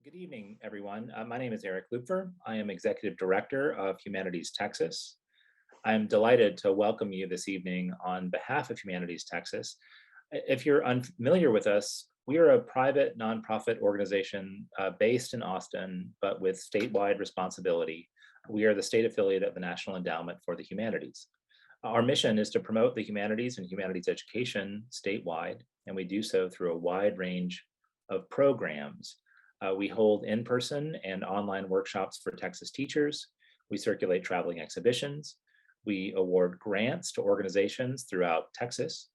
Good evening, everyone. My name is Eric Luper. I am Executive Director of Humanities Texas. I'm delighted to welcome you this evening on behalf of Humanities Texas. If you're unfamiliar with us, we are a private nonprofit organization based in Austin, but with statewide responsibility. We are the state affiliate of the National Endowment for the Humanities. Our mission is to promote the humanities and humanities education statewide, and we do so through a wide range of programs. We hold in-person and online workshops for Texas teachers. We circulate traveling exhibitions. We award grants to organizations throughout Texas.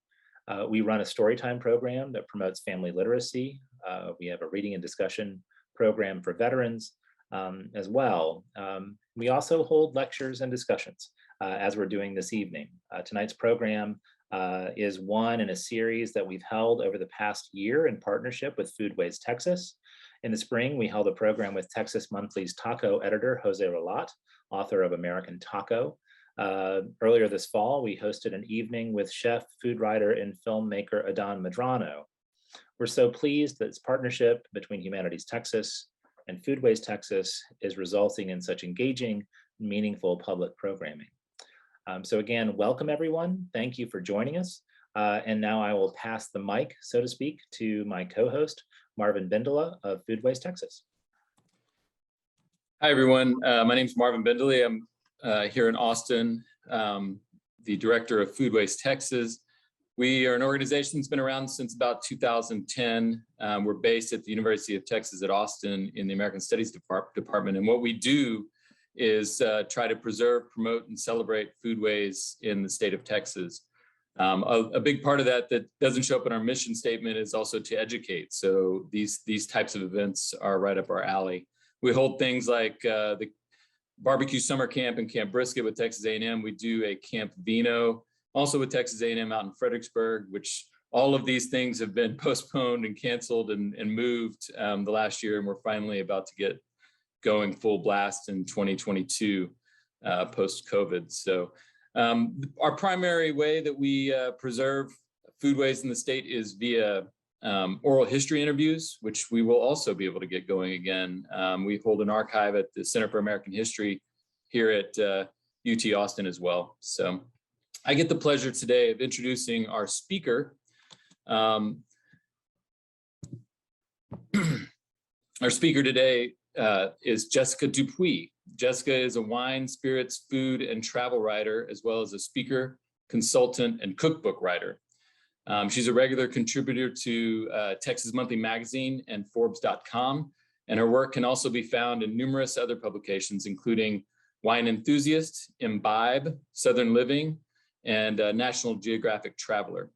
We run a storytime program that promotes family literacy. We have a reading and discussion program for veterans as well. We also hold lectures and discussions as we're doing this evening. Tonight's program is one in a series that we've held over the past year in partnership with Foodways Texas. In the spring, we held a program with Texas Monthly's taco editor, Jose Relat, author of American Taco. Earlier this fall, we hosted an evening with chef, food writer, and filmmaker Adan Medrano. We're so pleased that this partnership between Humanities Texas and Foodways Texas is resulting in such engaging, meaningful public programming. So again, welcome everyone. Thank you for joining us. And now I will pass the mic, so to speak, to my co-host, Marvin Bindela of Foodways Texas. Hi, everyone. My name is Marvin Bindley. I'm here in Austin, the director of Foodways Texas. We are an organization that's been around since about 2010. We're based at the University of Texas at Austin in the American Studies Department. And what we do is try to preserve, promote, and celebrate foodways in the state of Texas. A big part of that doesn't show up in our mission statement is also to educate. So these types of events are right up our alley. We hold things like the barbecue summer camp and Camp Brisket with Texas A&M. We do a Camp Vino also with Texas A&M out in Fredericksburg, which all of these things have been postponed and canceled and moved the last year. And we're finally about to get going full blast in 2022 post-COVID. So our primary way that we preserve foodways in the state is via oral history interviews, which we will also be able to get going again. We hold an archive at the Center for American History here at UT Austin as well. So I get the pleasure today of introducing our speaker. Our speaker today is Jessica Dupuy. Jessica is a wine, spirits, food, and travel writer, as well as a speaker, consultant, and cookbook writer. She's a regular contributor to Texas Monthly Magazine and Forbes.com, and her work can also be found in numerous other publications, including Wine Enthusiast, Imbibe, Southern Living, and National Geographic Traveler.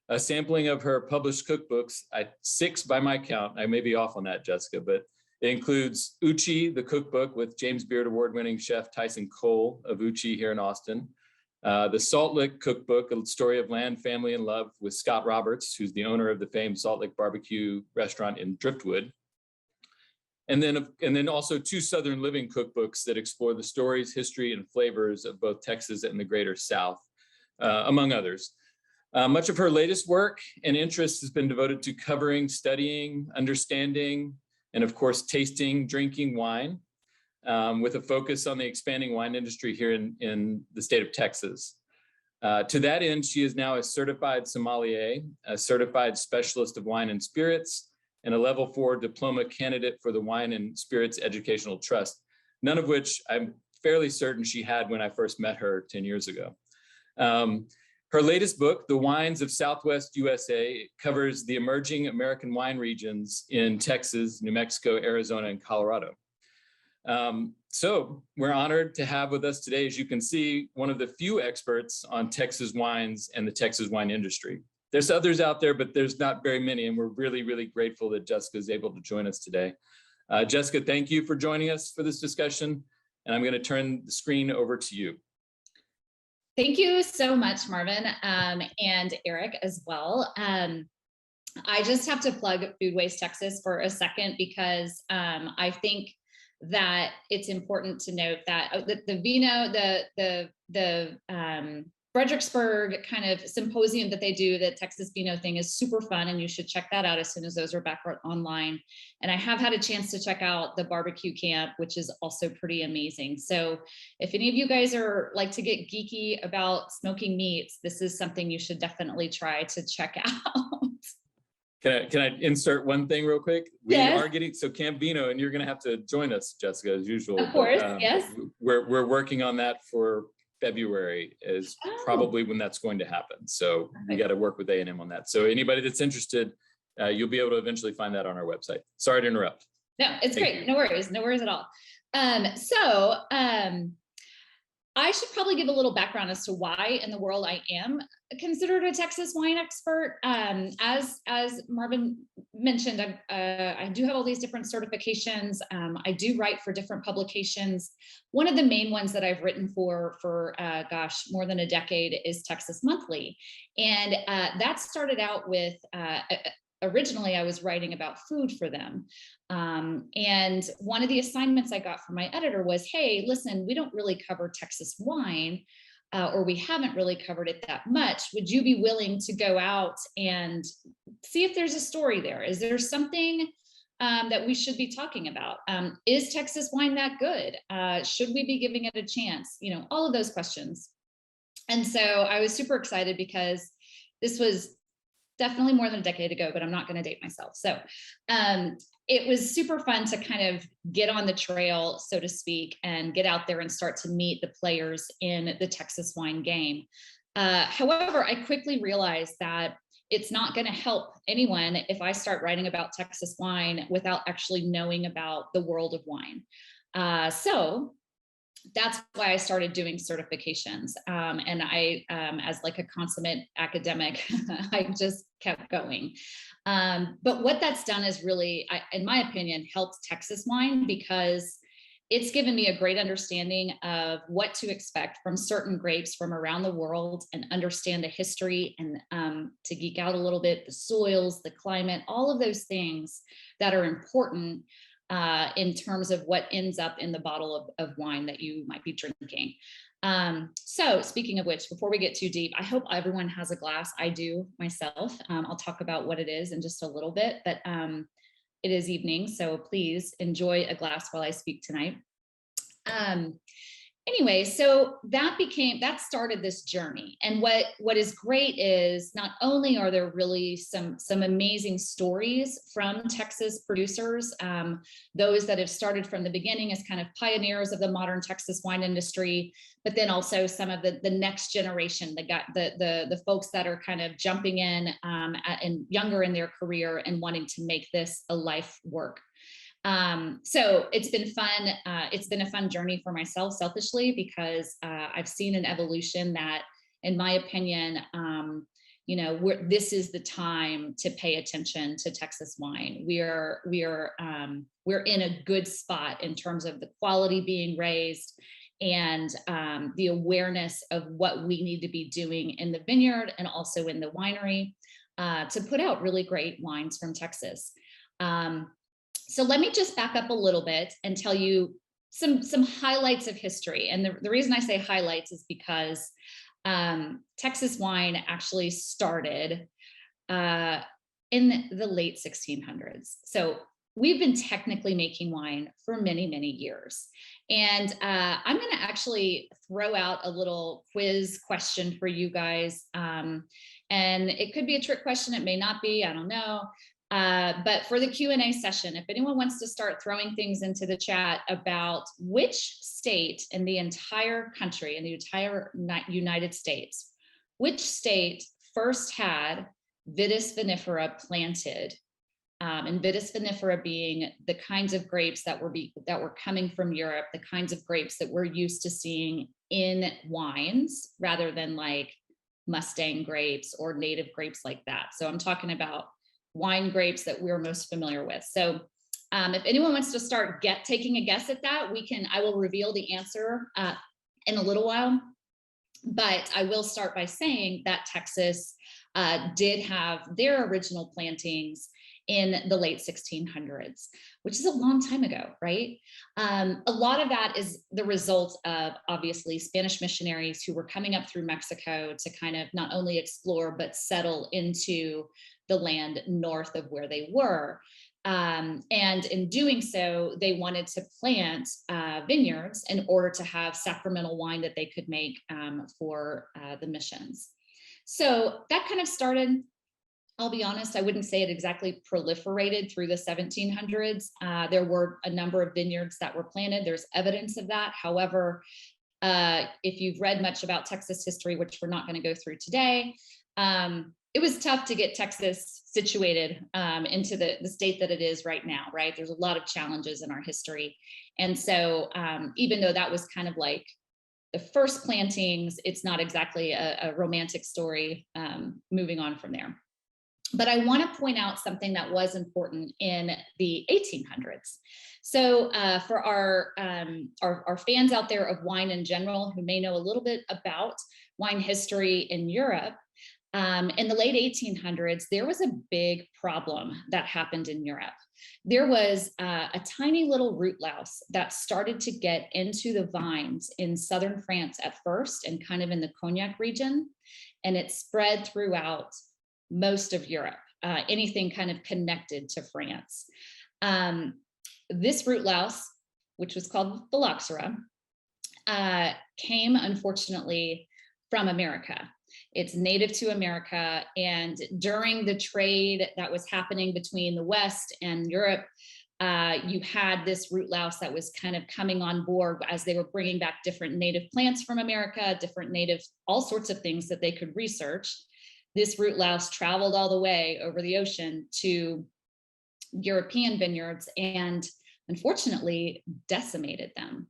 A sampling of her published cookbooks, 6 by my count, I may be off on that, Jessica, but it includes Uchi, the cookbook with James Beard Award-winning chef Tyson Cole of Uchi here in Austin. The Salt Lick cookbook, a story of land, family, and love with Scott Roberts, who's the owner of the famed Salt Lick barbecue restaurant in Driftwood. And then also 2 Southern Living cookbooks that explore the stories, history, and flavors of both Texas and the greater South, among others. Much of her latest work and interest has been devoted to covering, studying, understanding, and of course, tasting, drinking wine, with a focus on the expanding wine industry here in the state of Texas. To that end, she is now a certified sommelier, a certified specialist of wine and spirits, and a level 4 diploma candidate for the Wine and Spirits Educational Trust, none of which I'm fairly certain she had when I first met her 10 years ago. Her latest book, The Wines of Southwest U.S.A., covers the emerging American wine regions in Texas, New Mexico, Arizona, and Colorado. So we're honored to have with us today, as you can see, one of the few experts on Texas wines and the Texas wine industry. There's others out there, but there's not very many, and we're really, really grateful that Jessica is able to join us today. Jessica, thank you for joining us for this discussion, and I'm going to turn the screen over to you. Thank you so much, Marvin, and Eric as well. I just have to plug Foodways Texas for a second because I think that it's important to note that the Vino, the Fredericksburg kind of symposium that they do, the Texas Beano thing, is super fun, and you should check that out as soon as those are back online. And I have had a chance to check out the barbecue camp, which is also pretty amazing. So if any of you guys are like to get geeky about smoking meats, this is something you should definitely try to check out. Can I insert one thing real quick? We Yes. are getting, so Camp Vino, and you're going to have to join us, Jessica, as usual. Of course, but, yes. We're working on that for February is probably when that's going to happen. So we got to work with A&M on that. So anybody that's interested, you'll be able to eventually find that on our website. Sorry to interrupt. No, it's great. No worries at all. I should probably give a little background as to why in the world I am considered a Texas wine expert. As Marvin mentioned, I do have all these different certifications. I do write for different publications. One of the main ones that I've written for gosh, more than a decade is Texas Monthly. And that started out with, originally I was writing about food for them. And one of the assignments I got from my editor was, hey, listen, we don't really cover Texas wine, or we haven't really covered it that much. Would you be willing to go out and see if there's a story there? Is there something that we should be talking about? Is Texas wine that good? Should we be giving it a chance? You know, all of those questions. And so I was super excited because this was definitely more than a decade ago, but I'm not going to date myself. So it was super fun to kind of get on the trail, so to speak, and get out there and start to meet the players in the Texas wine game. However, I quickly realized that it's not going to help anyone if I start writing about Texas wine without actually knowing about the world of wine. So that's why I started doing certifications. And I, as like a consummate academic, I just kept going. But what that's done is really, in my opinion, helped Texas wine because it's given me a great understanding of what to expect from certain grapes from around the world and understand the history and to geek out a little bit, the soils, the climate, all of those things that are important in terms of what ends up in the bottle of wine that you might be drinking. So speaking of which, before we get too deep, I hope everyone has a glass. I do myself. I'll talk about what it is in just a little bit, but it is evening, so please enjoy a glass while I speak tonight. Anyway, so that started this journey. And what is great is not only are there really some amazing stories from Texas producers, those that have started from the beginning as kind of pioneers of the modern Texas wine industry, but then also some of the next generation, the folks that are kind of jumping in and younger in their career and wanting to make this a life work. So it's been fun. It's been a fun journey for myself selfishly because I've seen an evolution that, in my opinion, this is the time to pay attention to Texas wine. We're in a good spot in terms of the quality being raised and the awareness of what we need to be doing in the vineyard and also in the winery to put out really great wines from Texas. So let me just back up a little bit and tell you some highlights of history. And the reason I say highlights is because Texas wine actually started in the late 1600s. So we've been technically making wine for many, many years. And I'm going to actually throw out a little quiz question for you guys. And it could be a trick question. It may not be. I don't know. But for the Q&A session, if anyone wants to start throwing things into the chat about which state in the entire country, in the entire United States, which state first had Vitis vinifera planted, and Vitis vinifera being the kinds of grapes that were coming from Europe, the kinds of grapes that we're used to seeing in wines rather than like Mustang grapes or native grapes like that. So I'm talking about wine grapes that we're most familiar with. So if anyone wants to start taking a guess at that, I will reveal the answer in a little while. But I will start by saying that Texas did have their original plantings in the late 1600s, which is a long time ago, right? A lot of that is the result of obviously Spanish missionaries who were coming up through Mexico to kind of not only explore, but settle into the land north of where they were. And in doing so, they wanted to plant vineyards in order to have sacramental wine that they could make for the missions. So that kind of started. I'll be honest, I wouldn't say it exactly proliferated through the 1700s. There were a number of vineyards that were planted. There's evidence of that. However, if you've read much about Texas history, which we're not going to go through today, it was tough to get Texas situated into the state that it is right now, right? There's a lot of challenges in our history. And so even though that was kind of like the first plantings, it's not exactly a romantic story moving on from there. But I want to point out something that was important in the 1800s. So for our fans out there of wine in general, who may know a little bit about wine history in Europe, in the late 1800s, there was a big problem that happened in Europe. There was a tiny little root louse that started to get into the vines in southern France at first, and kind of in the Cognac region, and it spread throughout most of Europe, anything kind of connected to France. This root louse, which was called phylloxera, came unfortunately from America. It's native to America. And during the trade that was happening between the West and Europe, you had this root louse that was kind of coming on board as they were bringing back different native plants from America, different native, all sorts of things that they could research. This root louse traveled all the way over the ocean to European vineyards and unfortunately decimated them.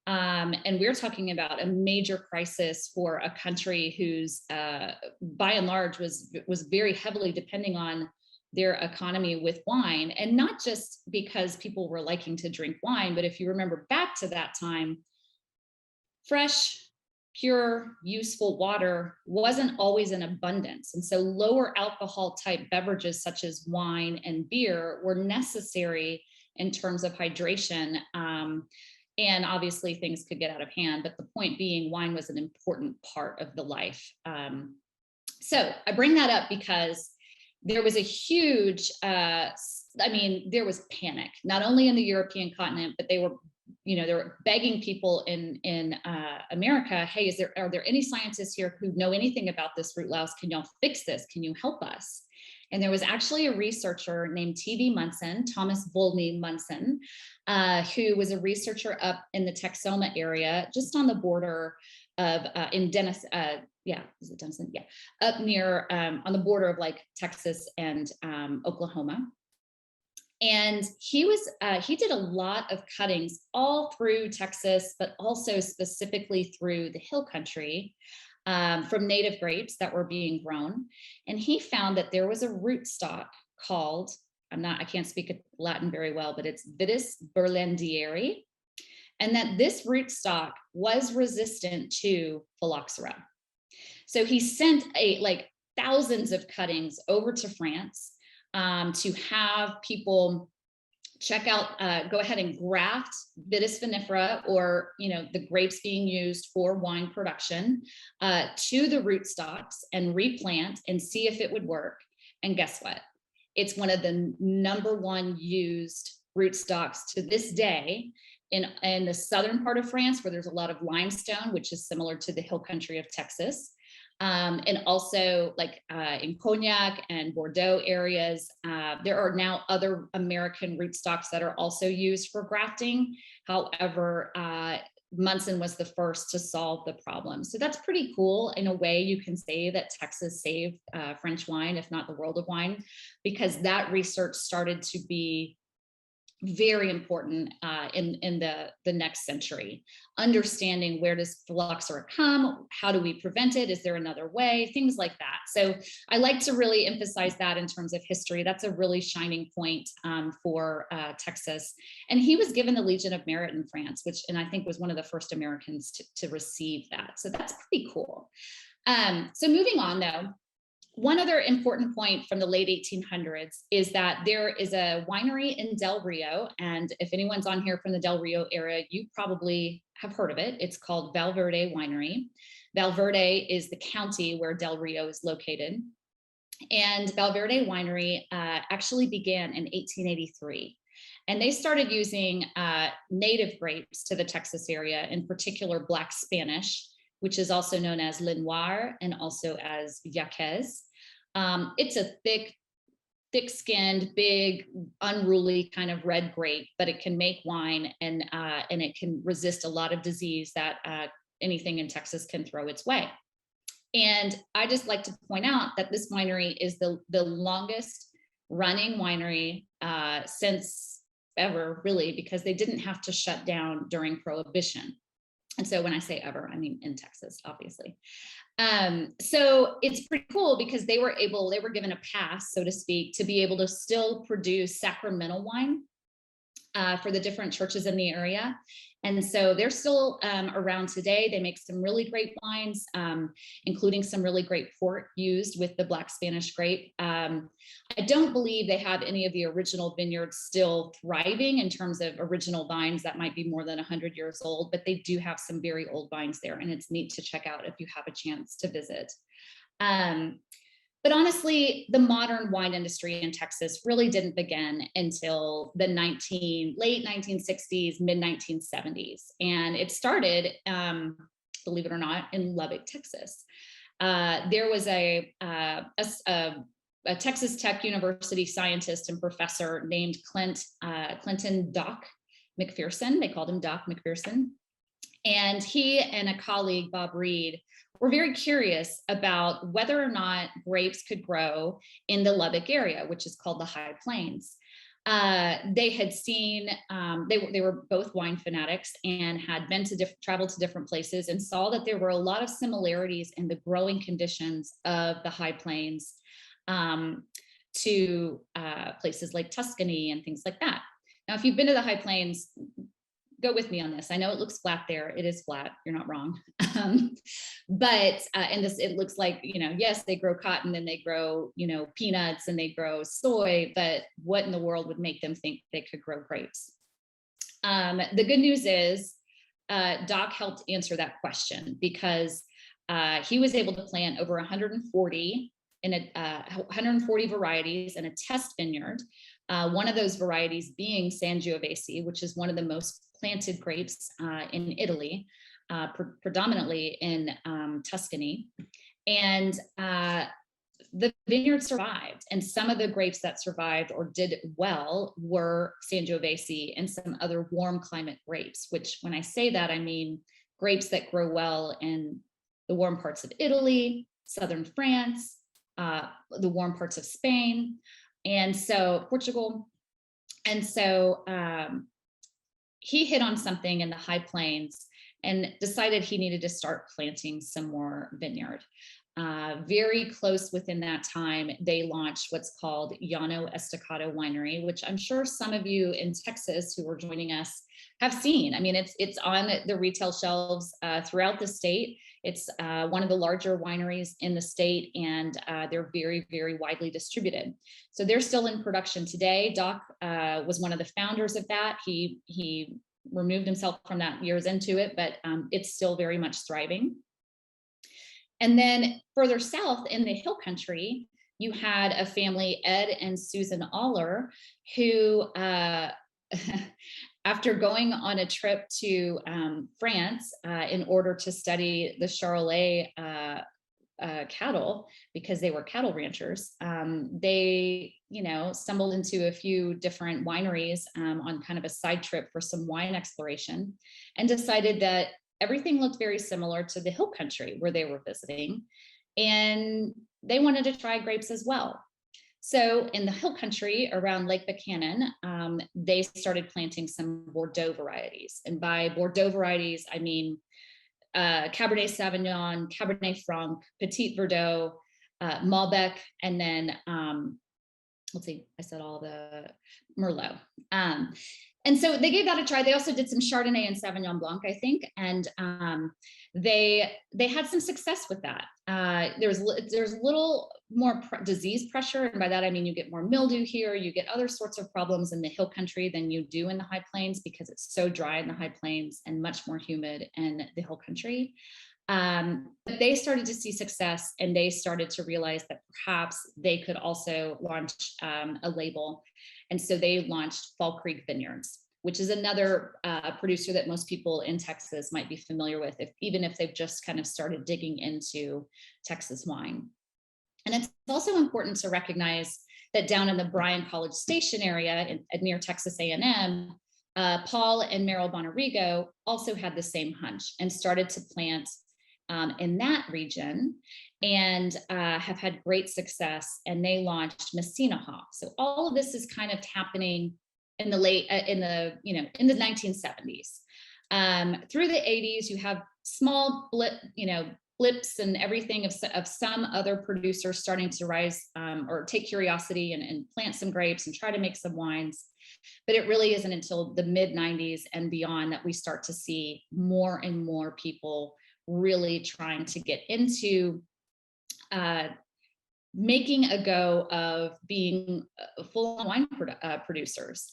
And we're talking about a major crisis for a country whose, by and large, was very heavily depending on their economy with wine. And not just because people were liking to drink wine, but if you remember back to that time, fresh, pure, useful water wasn't always in abundance. And so lower alcohol type beverages such as wine and beer were necessary in terms of hydration. And obviously things could get out of hand, but the point being wine was an important part of the life. So I bring that up because there was a huge, there was panic, not only in the European continent, but they were begging people in America, hey, are there any scientists here who know anything about this root louse? Can y'all fix this? Can you help us? And there was actually a researcher named T.V. Munson, Thomas Volney Munson, who was a researcher up in the Texoma area, just on the border of in Dennis, is it Denison? Yeah, up near on the border of like Texas and Oklahoma. And he did a lot of cuttings all through Texas, but also specifically through the hill country from native grapes that were being grown. And he found that there was a rootstock called, I can't speak Latin very well, but it's Vitis burlandieri, and that this rootstock was resistant to phylloxera. So he sent thousands of cuttings over to France to have people check out, go ahead and graft Vitis vinifera, or the grapes being used for wine production, to the rootstocks and replant and see if it would work. And guess what? It's one of the #1 used rootstocks to this day in the southern part of France, where there's a lot of limestone, which is similar to the hill country of Texas. And also in Cognac and Bordeaux areas, there are now other American rootstocks that are also used for grafting. However, Munson was the first to solve the problem. So that's pretty cool. In a way, you can say that Texas saved French wine, if not the world of wine, because that research started to be very important in the next century. Understanding, where does phylloxera come? How do we prevent it? Is there another way? Things like that. So I like to really emphasize that in terms of history. That's a really shining point for Texas. And he was given the Legion of Merit in France, and I think was one of the first Americans to receive that. So that's pretty cool. So moving on though, One other important point from the late 1800s is that there is a winery in Del Rio. And if anyone's on here from the Del Rio area, you probably have heard of it. It's called Val Verde Winery. Val Verde is the county where Del Rio is located. And Val Verde Winery actually began in 1883. And they started using native grapes to the Texas area, in particular Black Spanish, which is also known as Lenoir and also as Yaquez. It's a thick-skinned, big, unruly kind of red grape, but it can make wine, and it can resist a lot of disease that anything in Texas can throw its way. And I just like to point out that this winery is the longest running winery since ever, really, because they didn't have to shut down during Prohibition. And so when I say ever, I mean in Texas, obviously. So it's pretty cool because they were given a pass, so to speak, to be able to still produce sacramental wine for the different churches in the area. And so they're still around today. They make some really great wines, including some really great port used with the Black Spanish grape. I don't believe they have any of the original vineyards still thriving in terms of original vines that might be more than 100 years old, but they do have some very old vines there, and it's neat to check out if you have a chance to visit. But honestly, the modern wine industry in Texas really didn't begin until the late 1960s, mid 1970s. And it started, believe it or not, in Lubbock, Texas. There was a Texas Tech University scientist and professor named Clinton Doc McPherson. They called him Doc McPherson. And he and a colleague, Bob Reed, were very curious about whether or not grapes could grow in the Lubbock area, which is called the High Plains. They had seen, they were both wine fanatics and had been to traveled to different places and saw that there were a lot of similarities in the growing conditions of the High Plains to places like Tuscany and things like that. Now, if you've been to the High Plains, go with me on this. I know it looks flat there. It is flat. You're not wrong. But it looks like, yes, they grow cotton and they grow, peanuts and they grow soy, but what in the world would make them think they could grow grapes? The good news is Doc helped answer that question because he was able to plant over 140 varieties in a test vineyard. One of those varieties being Sangiovese, which is one of the most planted grapes in Italy, predominantly in Tuscany. And the vineyard survived. And some of the grapes that survived or did well were Sangiovese and some other warm climate grapes, which when I say that, I mean grapes that grow well in the warm parts of Italy, southern France, the warm parts of Spain, and so Portugal. And so he hit on something in the High Plains and decided he needed to start planting some more vineyard. Very close within that time, they launched what's called Llano Estacado Winery, which I'm sure some of you in Texas who are joining us have seen. I mean, it's on the retail shelves throughout the state. It's one of the larger wineries in the state, and they're very, very widely distributed. So they're still in production today. Doc was one of the founders of that. He removed himself from that years into it, but it's still very much thriving. And then further south in the hill country, you had a family, Ed and Susan Aller, who after going on a trip to France in order to study the Charolais cattle, because they were cattle ranchers, they stumbled into a few different wineries on kind of a side trip for some wine exploration, and decided that everything looked very similar to the hill country where they were visiting, and they wanted to try grapes as well. So in the hill country around Lake Buchanan, they started planting some Bordeaux varieties. And by Bordeaux varieties, I mean Cabernet Sauvignon, Cabernet Franc, Petit Verdot, Malbec, and then let's see, I said all the Merlot. And so they gave that a try. They also did some Chardonnay and Sauvignon Blanc, I think, and they had some success with that. There's little more disease pressure, and by that I mean you get more mildew here. You get other sorts of problems in the hill country than you do in the high plains because it's so dry in the high plains and much more humid in the hill country. But they started to see success, and they started to realize that perhaps they could also launch a label. And so they launched Fall Creek Vineyards, which is another producer that most people in Texas might be familiar with, even if they've just kind of started digging into Texas wine. And it's also important to recognize that down in the Bryan College Station area near Texas A&M, Paul and Meryl Bonarigo also had the same hunch and started to plant in that region, and have had great success. And they launched Messina Hop. So all of this is kind of happening in the in the 1970s. Through the 80s, you have small blips and everything of some other producers starting to rise or take curiosity and plant some grapes and try to make some wines. But it really isn't until the mid 90s and beyond that we start to see more and more people really trying to get into making a go of being full-on wine producers.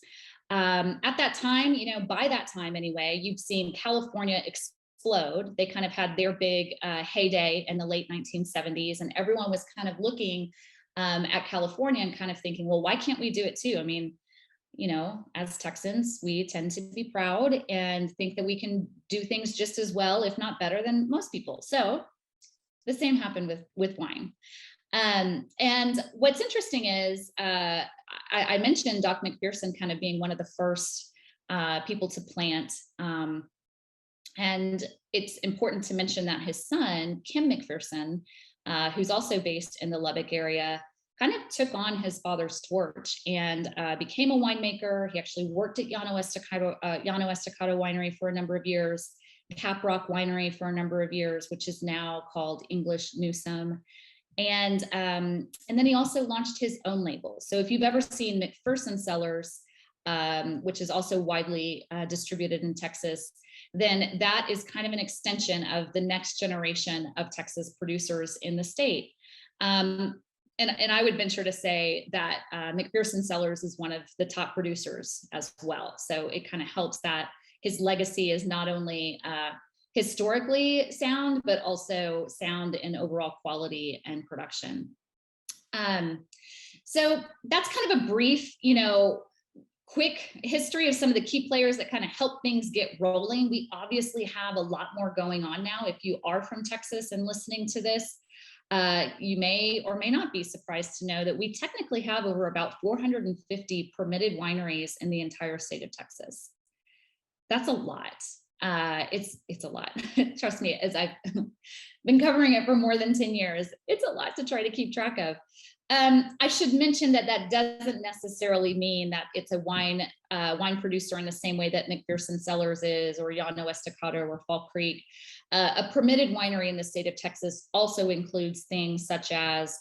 At that time, by that time anyway, you've seen California explode. They kind of had their big heyday in the late 1970s, and everyone was kind of looking at California and kind of thinking, well, why can't we do it too? I mean, as Texans, we tend to be proud and think that we can do things just as well, if not better than most people. So the same happened with wine. And what's interesting is I mentioned Doc McPherson kind of being one of the first people to plant. And it's important to mention that his son, Kim McPherson, who's also based in the Lubbock area, kind of took on his father's torch and became a winemaker. He actually worked at Llano Estacado Winery for a number of years, Caprock Winery for a number of years, which is now called English Newsom. And then he also launched his own label. So if you've ever seen McPherson Cellars, which is also widely distributed in Texas, then that is kind of an extension of the next generation of Texas producers in the state. And I would venture to say that McPherson Cellars is one of the top producers as well. So it kind of helps that his legacy is not only historically sound, but also sound in overall quality and production. So that's kind of a brief, quick history of some of the key players that kind of help things get rolling. We obviously have a lot more going on now. If you are from Texas and listening to this, you may or may not be surprised to know that we technically have over about 450 permitted wineries in the entire state of Texas. That's a lot. It's a lot. Trust me, as I've been covering it for more than 10 years, it's a lot to try to keep track of. I should mention that doesn't necessarily mean that it's a wine producer in the same way that McPherson Cellars is, or Llano Estacado or Fall Creek. A permitted winery in the state of Texas also includes things such as,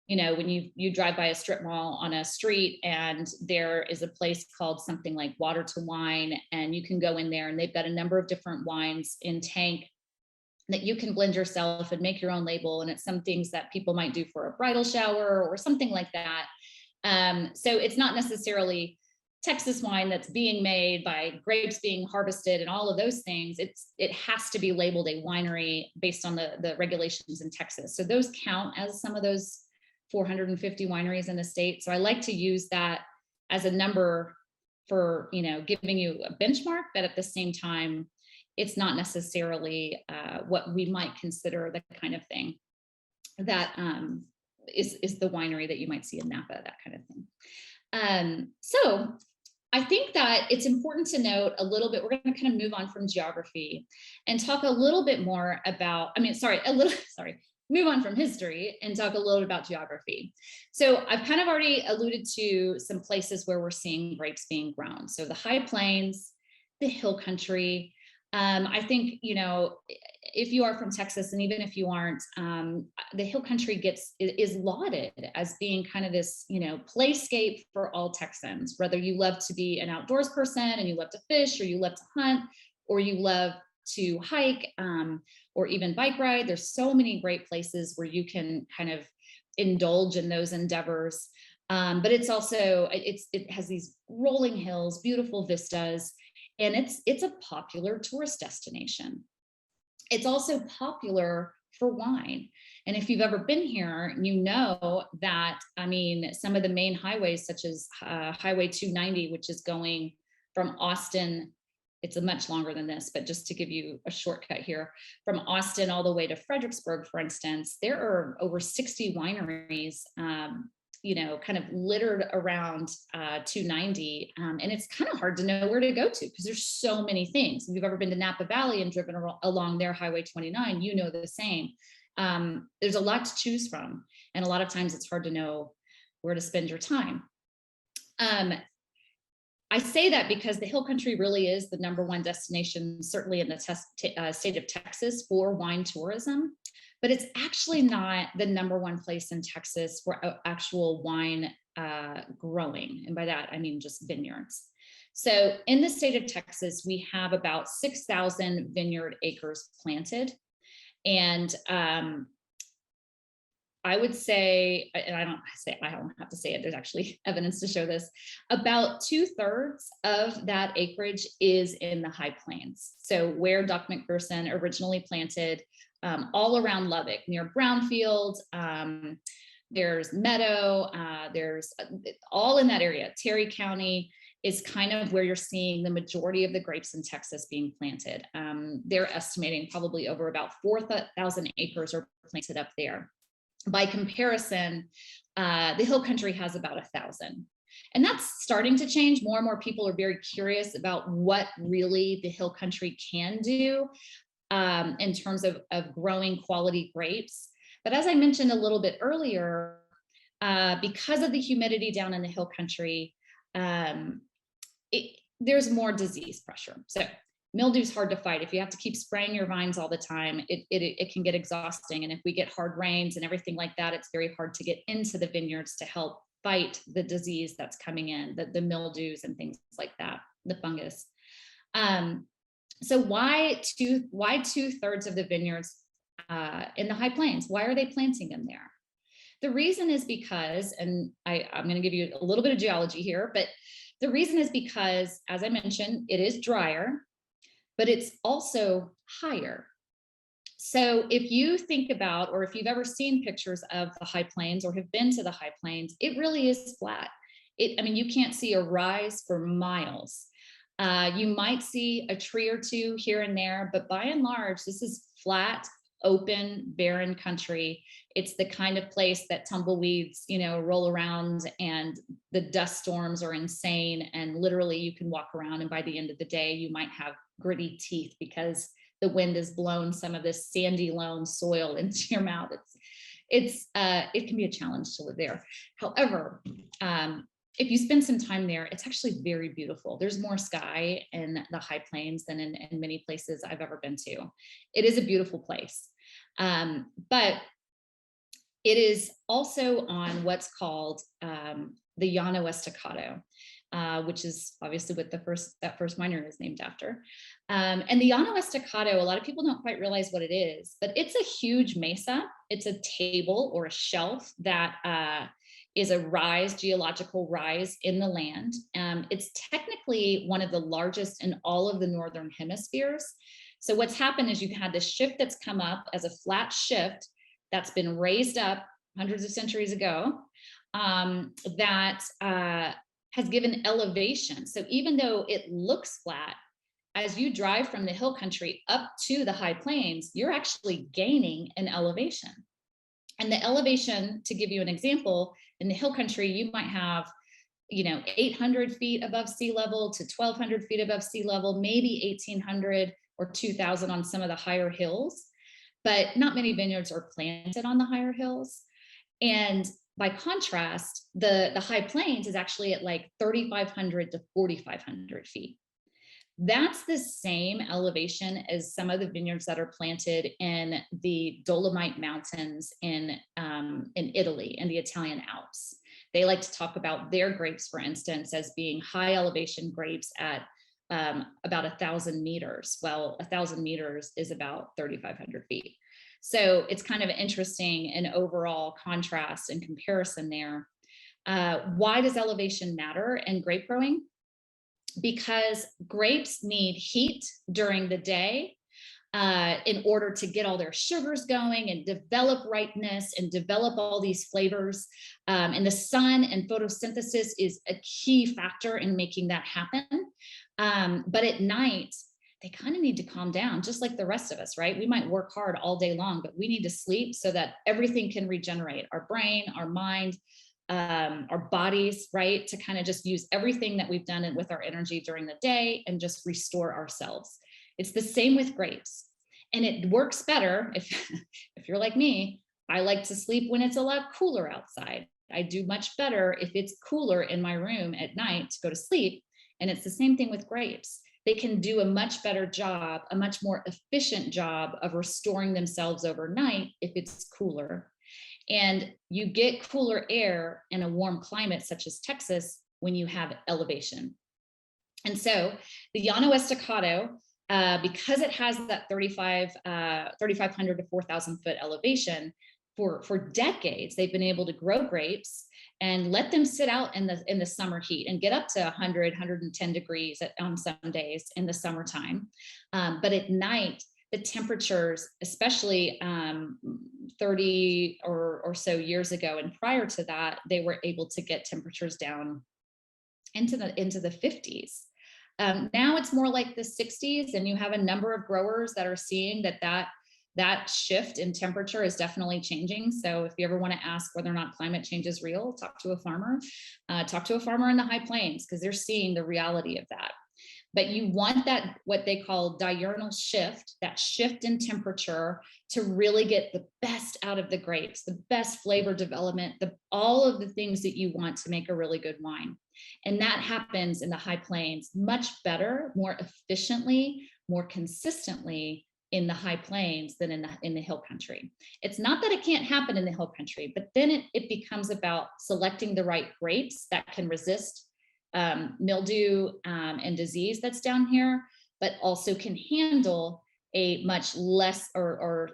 when you drive by a strip mall on a street and there is a place called something like Water to Wine, and you can go in there and they've got a number of different wines in tank that you can blend yourself and make your own label. And it's some things that people might do for a bridal shower or something like that. So it's not necessarily Texas wine that's being made by grapes being harvested and all of those things. It has to be labeled a winery based on the regulations in Texas. So those count as some of those 450 wineries in the state. So I like to use that as a number for, giving you a benchmark, but at the same time, it's not necessarily what we might consider the kind of thing that is the winery that you might see in Napa, that kind of thing. So I think that it's important to note a little bit, we're going to kind of move on from geography and talk a little bit more about, move on from history and talk a little about geography. So I've kind of already alluded to some places where we're seeing grapes being grown. So the high plains, the hill country, I think, if you are from Texas, and even if you aren't, the Hill Country is lauded as being kind of this, playscape for all Texans, whether you love to be an outdoors person and you love to fish, or you love to hunt, or you love to hike, or even bike ride. There's so many great places where you can kind of indulge in those endeavors. But it's also, it has these rolling hills, beautiful vistas, and it's a popular tourist destination. It's also popular for wine. And if you've ever been here, you know that, some of the main highways, such as Highway 290, which is going from Austin, it's a much longer than this, but just to give you a shortcut here, from Austin all the way to Fredericksburg, for instance, there are over 60 wineries, kind of littered around 290. And it's kind of hard to know where to go to because there's so many things. If you've ever been to Napa Valley and driven along their Highway 29, you know the same. There's a lot to choose from. And a lot of times it's hard to know where to spend your time. I say that because the Hill Country really is the #1 destination, certainly in the state of Texas, for wine tourism. But it's actually not the #1 place in Texas for actual wine growing. And by that, I mean just vineyards. So in the state of Texas, we have about 6,000 vineyard acres planted. And I would say, and I don't have to say it, there's actually evidence to show this, about 2/3 of that acreage is in the high plains. So where Doc McPherson originally planted, all around Lubbock, near Brownfield, there's Meadow, there's all in that area. Terry County is kind of where you're seeing the majority of the grapes in Texas being planted. They're estimating probably over about 4,000 acres are planted up there. By comparison, the Hill Country has about 1,000. And that's starting to change. More and more people are very curious about what really the Hill Country can do in terms of growing quality grapes. But as I mentioned a little bit earlier, because of the humidity down in the Hill Country, there's more disease pressure. So mildew's hard to fight. If you have to keep spraying your vines all the time, it can get exhausting. And if we get hard rains and everything like that, it's very hard to get into the vineyards to help fight the disease that's coming in, the mildews and things like that, the fungus. So why 2/3 of the vineyards in the high plains? Why are they planting them there? The reason is because, and I'm going to give you a little bit of geology here, but the reason is because, as I mentioned, it is drier, but it's also higher. So if you think about, or if you've ever seen pictures of the high plains or have been to the high plains, it really is flat. You can't see a rise for miles. You might see a tree or two here and there, but by and large, this is flat, open, barren country. It's the kind of place that tumbleweeds, roll around, and the dust storms are insane. And literally you can walk around, and by the end of the day, you might have gritty teeth because the wind has blown some of this sandy loam soil into your mouth. It can be a challenge to live there. However, if you spend some time there, it's actually very beautiful. There's more sky in the high plains than in many places I've ever been to. It is a beautiful place. But it is also on what's called the Llano Estacado, which is obviously what that first winery is named after. And the Llano Estacado, a lot of people don't quite realize what it is, but it's a huge mesa. It's a table or a shelf that is a geological rise in the land. It's technically one of the largest in all of the Northern hemispheres. So what's happened is you've had this shift that's come up as a flat shift that's been raised up hundreds of centuries ago, that has given elevation. So even though it looks flat, as you drive from the Hill Country up to the high plains, you're actually gaining an elevation. And the elevation, to give you an example, in the Hill Country, you might have, 800 feet above sea level to 1,200 feet above sea level, maybe 1,800 or 2,000 on some of the higher hills, but not many vineyards are planted on the higher hills. And by contrast, the high plains is actually at like 3,500 to 4,500 feet. That's the same elevation as some of the vineyards that are planted in the Dolomite Mountains in Italy, in the Italian Alps. They like to talk about their grapes, for instance, as being high elevation grapes at about 1,000 meters. Well, 1,000 meters is about 3,500 feet. So it's kind of interesting an overall contrast and comparison there. Why does elevation matter in grape growing? Because grapes need heat during the day in order to get all their sugars going and develop ripeness and develop all these flavors. And the sun and photosynthesis is a key factor in making that happen. But at night, they kind of need to calm down, just like the rest of us, right? We might work hard all day long, but we need to sleep so that everything can regenerate, our brain, our mind, our bodies, right? To kind of just use everything that we've done with our energy during the day and just restore ourselves. It's the same with grapes. And it works better if you're like me. I like to sleep when it's a lot cooler outside. I do much better if it's cooler in my room at night to go to sleep. And it's the same thing with grapes. They can do a much better job, a much more efficient job of restoring themselves overnight if it's cooler. And you get cooler air in a warm climate such as Texas when you have elevation. And so the Llano Estacado, because it has that 3,500 to 4,000 foot elevation, for decades, they've been able to grow grapes and let them sit out in the summer heat and get up to 100, 110 degrees on some days in the summertime. But at night, the temperatures, especially 30 or so years ago and prior to that, they were able to get temperatures down into the 50s. Now it's more like the 60s, and you have a number of growers that are seeing that shift in temperature is definitely changing. So if you ever want to ask whether or not climate change is real, talk to a farmer in the high plains, because they're seeing the reality of that. But you want that, what they call diurnal shift, that shift in temperature, to really get the best out of the grapes, the best flavor development, all of the things that you want to make a really good wine. And that happens in the high plains much better, more efficiently, more consistently in the high plains than in the hill country. It's not that it can't happen in the hill country, but then it becomes about selecting the right grapes that can resist mildew and disease that's down here, but also can handle a much less or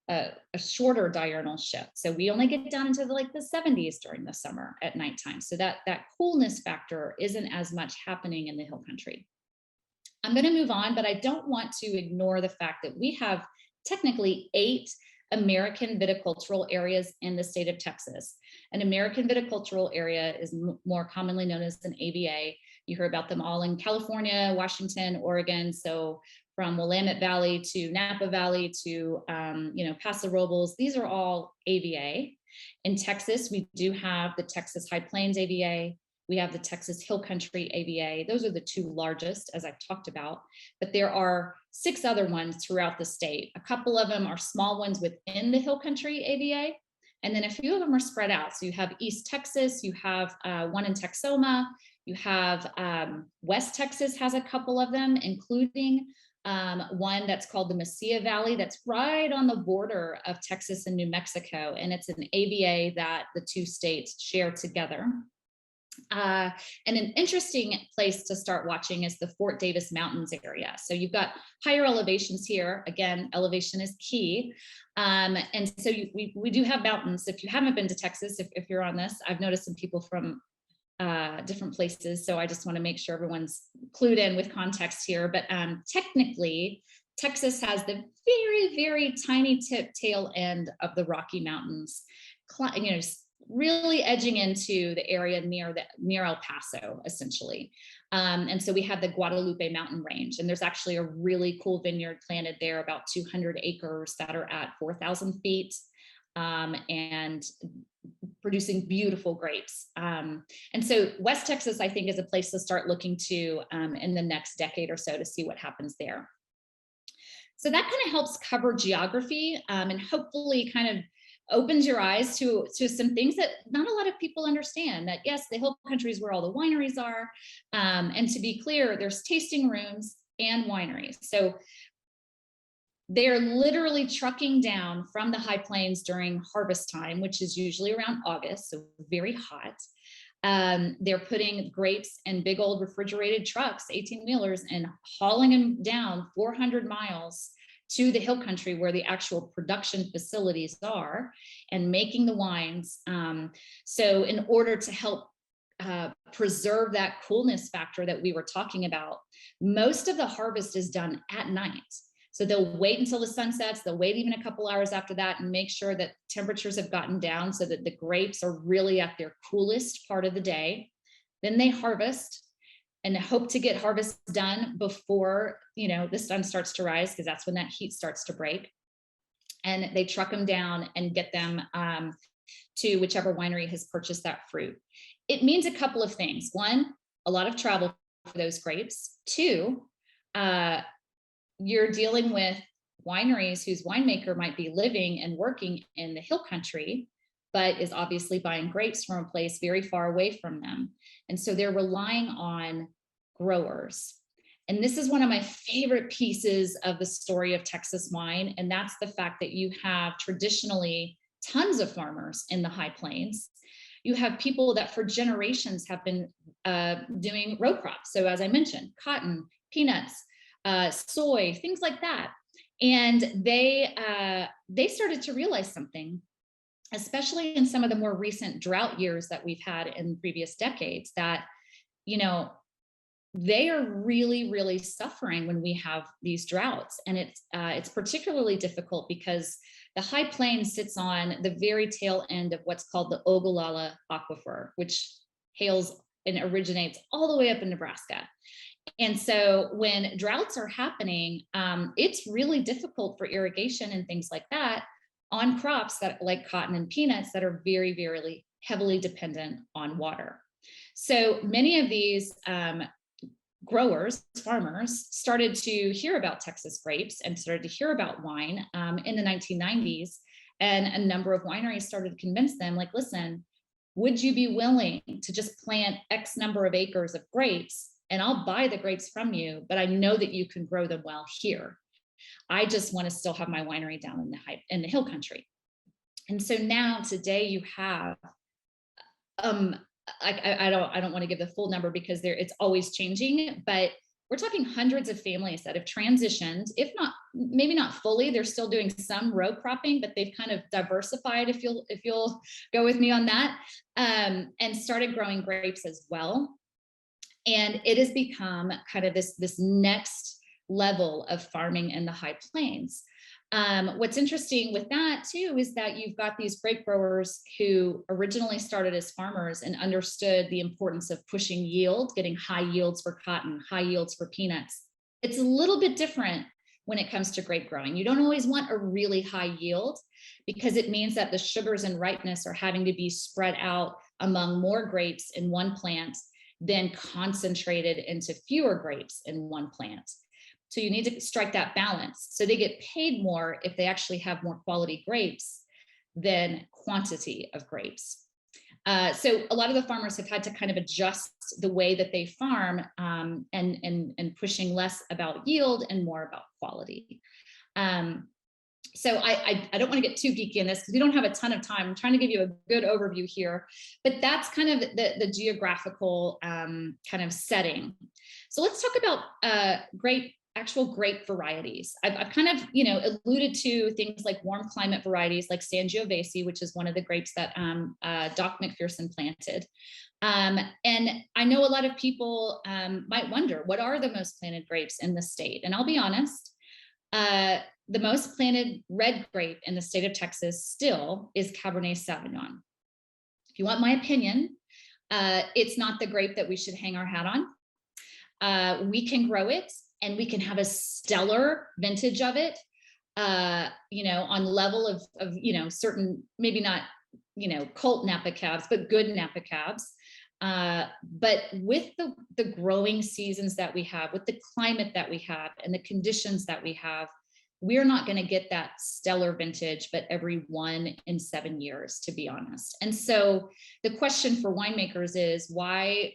a shorter diurnal shift. So we only get down into the 70s during the summer at nighttime. So that coolness factor isn't as much happening in the hill country. I'm going to move on, but I don't want to ignore the fact that we have technically 8 American viticultural areas in the state of Texas. An American viticultural area is more commonly known as an AVA. You hear about them all in California, Washington, Oregon. So from Willamette Valley to Napa Valley to Paso Robles, these are all AVA. In Texas, we do have the Texas High Plains AVA. We have the Texas Hill Country AVA. Those are the 2 largest, as I've talked about, but there are 6 other ones throughout the state. A couple of them are small ones within the Hill Country AVA, and then a few of them are spread out. So you have East Texas, you have one in Texoma, you have West Texas has a couple of them, including one that's called the Mesilla Valley, that's right on the border of Texas and New Mexico, and it's an AVA that the 2 states share together. And an interesting place to start watching is the Fort Davis Mountains area. So you've got higher elevations here. Again, elevation is key. And so we do have mountains. If you haven't been to Texas, if you're on this, I've noticed some people from different places. So I just want to make sure everyone's clued in with context here. But technically, Texas has the very, very tiny tail end of the Rocky Mountains, really edging into the area near El Paso, essentially. And so we have the Guadalupe mountain range, and there's actually a really cool vineyard planted there, about 200 acres that are at 4,000 feet and producing beautiful grapes. And so West Texas, I think, is a place to start looking to in the next decade or so to see what happens there. So that kind of helps cover geography and hopefully kind of opens your eyes to some things that not a lot of people understand, that yes, the hill country is where all the wineries are. And to be clear, there's tasting rooms and wineries. So they're literally trucking down from the high plains during harvest time, which is usually around August, so very hot. They're putting grapes in big old refrigerated trucks, 18-wheelers, and hauling them down 400 miles to the hill country where the actual production facilities are, and making the wines. So in order to help preserve that coolness factor that we were talking about, most of the harvest is done at night. So they'll wait until the sun sets, they'll wait even a couple hours after that and make sure that temperatures have gotten down so that the grapes are really at their coolest part of the day. Then they harvest and hope to get harvest done before, the sun starts to rise, because that's when that heat starts to break. And they truck them down and get them to whichever winery has purchased that fruit. It means a couple of things. One, a lot of travel for those grapes. Two, you're dealing with wineries whose winemaker might be living and working in the hill country, but is obviously buying grapes from a place very far away from them. And so they're relying on growers. And this is one of my favorite pieces of the story of Texas wine. And that's the fact that you have traditionally tons of farmers in the high plains. You have people that for generations have been doing row crops. So as I mentioned, cotton, peanuts, soy, things like that. And they started to realize something, especially in some of the more recent drought years that we've had in previous decades, that, they are really, really suffering when we have these droughts. And it's particularly difficult because the high plains sits on the very tail end of what's called the Ogallala Aquifer, which hails and originates all the way up in Nebraska. And so when droughts are happening, it's really difficult for irrigation and things like that on crops that like cotton and peanuts that are very, very heavily dependent on water. So many of these growers, farmers, started to hear about Texas grapes and started to hear about wine in the 1990s. And a number of wineries started to convince them, like, listen, would you be willing to just plant X number of acres of grapes and I'll buy the grapes from you, but I know that you can grow them well here. I just want to still have my winery down in the hill country. And so now today you have, I don't want to give the full number because it's always changing, but we're talking hundreds of families that have transitioned, if not, maybe not fully, they're still doing some row cropping, but they've kind of diversified, if you'll go with me on that, and started growing grapes as well. And it has become kind of this next level of farming in the high plains. What's interesting with that too is that you've got these grape growers who originally started as farmers and understood the importance of pushing yield, getting high yields for cotton, high yields for peanuts. It's a little bit different when it comes to grape growing. You don't always want a really high yield because it means that the sugars and ripeness are having to be spread out among more grapes in one plant than concentrated into fewer grapes in one plant. So you need to strike that balance. So they get paid more if they actually have more quality grapes than quantity of grapes. So a lot of the farmers have had to kind of adjust the way that they farm and pushing less about yield and more about quality. So I don't want to get too geeky in this because we don't have a ton of time. I'm trying to give you a good overview here, but that's kind of the geographical kind of setting. So let's talk about actual grape varieties. I've kind of, alluded to things like warm climate varieties like Sangiovese, which is one of the grapes that Doc McPherson planted. And I know a lot of people might wonder, what are the most planted grapes in the state? And I'll be honest, the most planted red grape in the state of Texas still is Cabernet Sauvignon. If you want my opinion, it's not the grape that we should hang our hat on. We can grow it and we can have a stellar vintage of it, on level of certain, maybe not, cult Napa cabs, but good Napa cabs. But with the growing seasons that we have, with the climate that we have and the conditions that we have, we're not going to get that stellar vintage, but every 1 in 7 years, to be honest. And so the question for winemakers is, why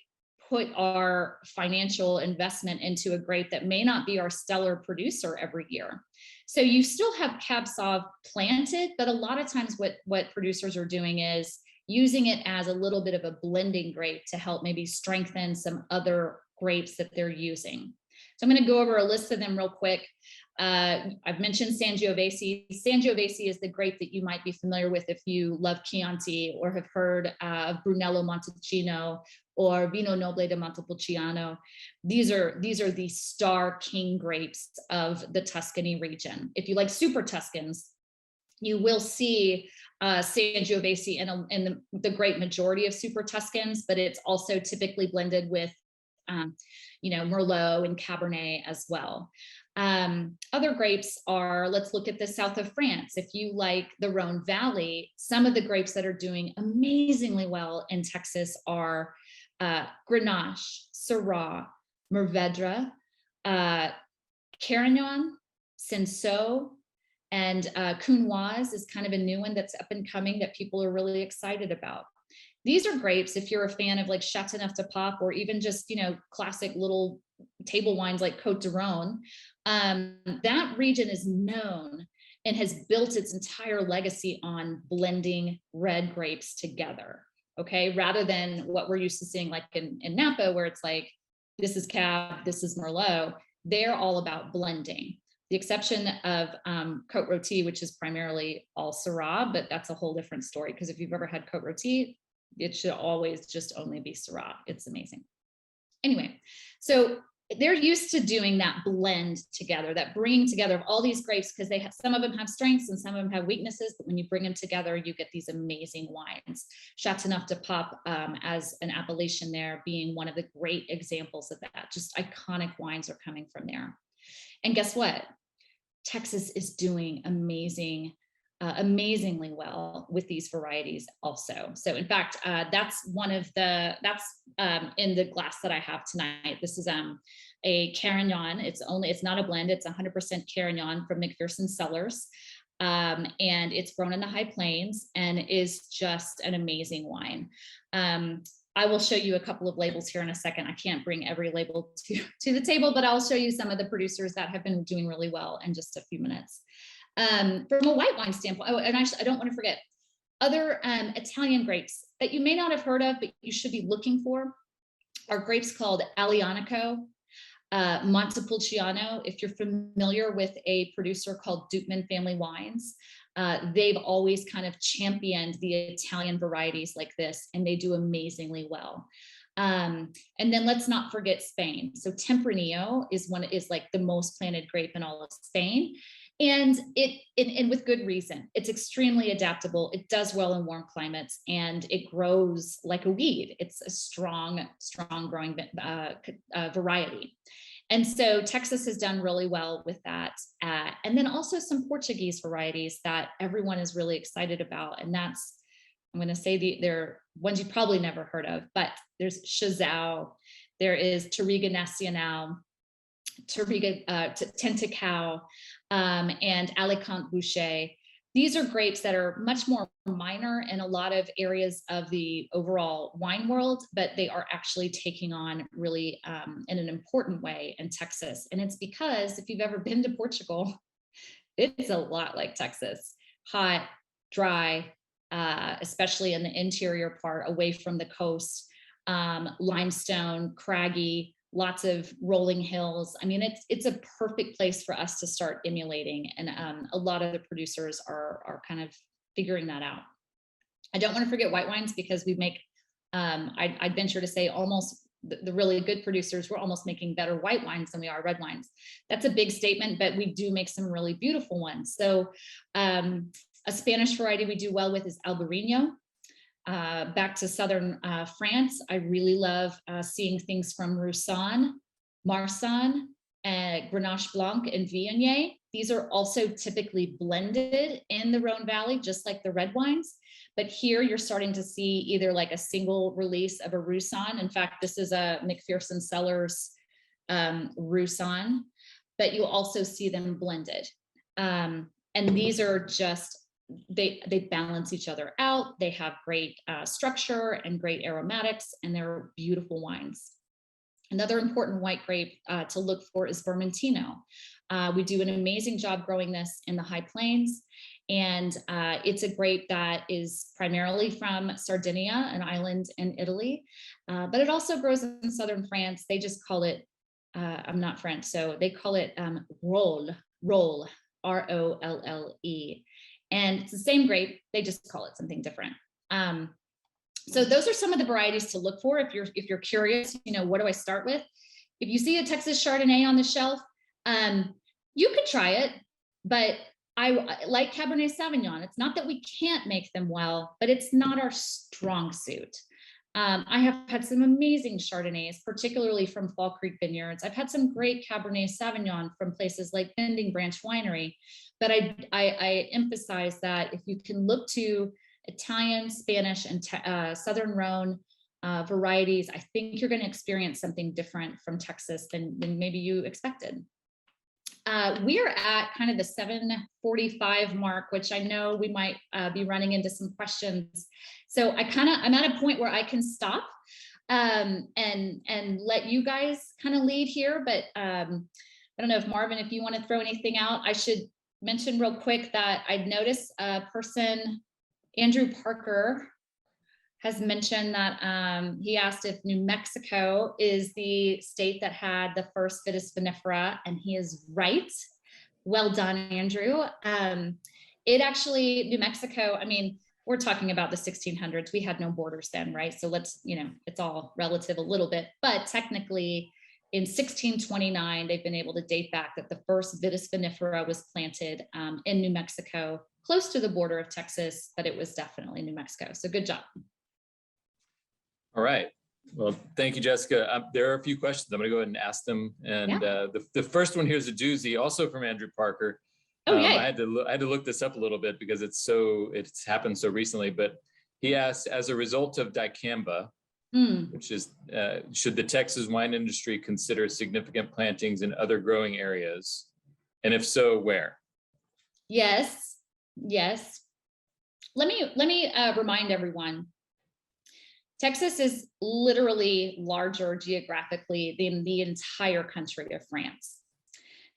put our financial investment into a grape that may not be our stellar producer every year? So you still have Cab Sauv planted, but a lot of times what producers are doing is using it as a little bit of a blending grape to help maybe strengthen some other grapes that they're using. So I'm going to go over a list of them real quick. I've mentioned Sangiovese. Sangiovese is the grape that you might be familiar with if you love Chianti or have heard of Brunello Montalcino or Vino Noble de Montepulciano. These are the star king grapes of the Tuscany region. If you like super Tuscans, you will see Sangiovese in the great majority of super Tuscans, but it's also typically blended with Merlot and Cabernet as well. Other grapes are, let's look at the south of France. If you like the Rhone Valley, some of the grapes that are doing amazingly well in Texas are Grenache, Syrah, Mourvedre, Carignan, Cinsault, and Cunoise is kind of a new one that's up and coming that people are really excited about. These are grapes, if you're a fan of like Châteauneuf-du-Pape or even just, classic little table wines like Côte de Rhône, that region is known and has built its entire legacy on blending red grapes together, okay? Rather than what we're used to seeing like in Napa, where it's like, this is Cab, this is Merlot. They're all about blending. The exception of Côte Rôtie, which is primarily all Syrah, but that's a whole different story, because if you've ever had Côte Rôtie, it should always just only be Syrah. It's amazing. Anyway, so they're used to doing that blend together, that bringing together of all these grapes, because some of them have strengths and some of them have weaknesses, but when you bring them together, you get these amazing wines. Châteauneuf-du-Pape as an appellation there being one of the great examples of that. Just iconic wines are coming from there. And guess what? Texas is doing amazingly well with these varieties also. So in fact, that's in the glass that I have tonight. This is a Carignan. It's not a blend. It's 100% Carignan from McPherson Cellars. And it's grown in the High Plains and is just an amazing wine. I will show you a couple of labels here in a second. I can't bring every label to the table, but I'll show you some of the producers that have been doing really well in just a few minutes. From a white wine standpoint, and I don't want to forget, other Italian grapes that you may not have heard of, but you should be looking for are grapes called Aglianico, Montepulciano. If you're familiar with a producer called Dukeman Family Wines, they've always kind of championed the Italian varieties like this, and they do amazingly well. And then let's not forget Spain. So Tempranillo is like the most planted grape in all of Spain. And with good reason. It's extremely adaptable. It does well in warm climates, and it grows like a weed. It's a strong growing variety. And so Texas has done really well with that. And then also some Portuguese varieties that everyone is really excited about. And that's, I'm going to say they're ones you probably never heard of, but there's Chazal, there is Touriga Nacional, Touriga Tentacao, and Alicante Boucher. These are grapes that are much more minor in a lot of areas of the overall wine world, but they are actually taking on really in an important way in Texas. And it's because if you've ever been to Portugal, it's a lot like Texas. Hot, dry, especially in the interior part away from the coast, limestone, craggy, lots of rolling hills. I mean, it's a perfect place for us to start emulating. And a lot of the producers are kind of figuring that out. I don't want to forget white wines, because we make, I'd venture to say almost the really good producers, we're almost making better white wines than we are red wines. That's a big statement, but we do make some really beautiful ones. So a Spanish variety we do well with is Albarino. Back to southern France, I really love seeing things from Roussanne, Marsanne, Grenache Blanc, and Viognier. These are also typically blended in the Rhone Valley, just like the red wines. But here you're starting to see either like a single release of a Roussanne. In fact, this is a McPherson Cellars Roussanne, but you'll also see them blended. And these are just, they balance each other out. They have great structure and great aromatics, and they're beautiful wines. Another important white grape to look for is Vermintino. We do an amazing job growing this in the High Plains, and it's a grape that is primarily from Sardinia, an island in Italy, but it also grows in southern France. They just call it, I'm not French, so they call it rolle, R-O-L-L-E. And it's the same grape, they just call it something different. So those are some of the varieties to look for if you're curious, you know, what do I start with? If you see a Texas Chardonnay on the shelf, you could try it, but I like Cabernet Sauvignon. It's not that we can't make them well, but it's not our strong suit. I have had some amazing Chardonnays, particularly from Fall Creek Vineyards. I've had some great Cabernet Sauvignon from places like Bending Branch Winery, but I emphasize that if you can look to Italian, Spanish, and Southern Rhone varieties, I think you're going to experience something different from Texas than maybe you expected. We are at kind of the 7:45 mark, which I know we might be running into some questions. So I'm at a point where I can stop and let you guys kind of lead here. But I don't know if Marvin, if you want to throw anything out. I should mention real quick that I'd noticed a person, Andrew Parker, has mentioned that he asked if New Mexico is the state that had the first Vitis vinifera, and he is right. Well done, Andrew. It actually, New Mexico, I mean, we're talking about the 1600s. We had no borders then, right? So let's, you know, it's all relative a little bit, but technically in 1629, they've been able to date back that the first Vitis vinifera was planted in New Mexico, close to the border of Texas, but it was definitely New Mexico. So good job. All right. Well, thank you, Jessica. There are a few questions. I'm going to go ahead and ask them. And the first one here is a doozy, also from Andrew Parker. Oh, yeah. I had to look this up a little bit because it's happened so recently. But he asked, as a result of dicamba, which is, should the Texas wine industry consider significant plantings in other growing areas? And if so, where? Yes. Let me remind everyone. Texas is literally larger geographically than the entire country of France.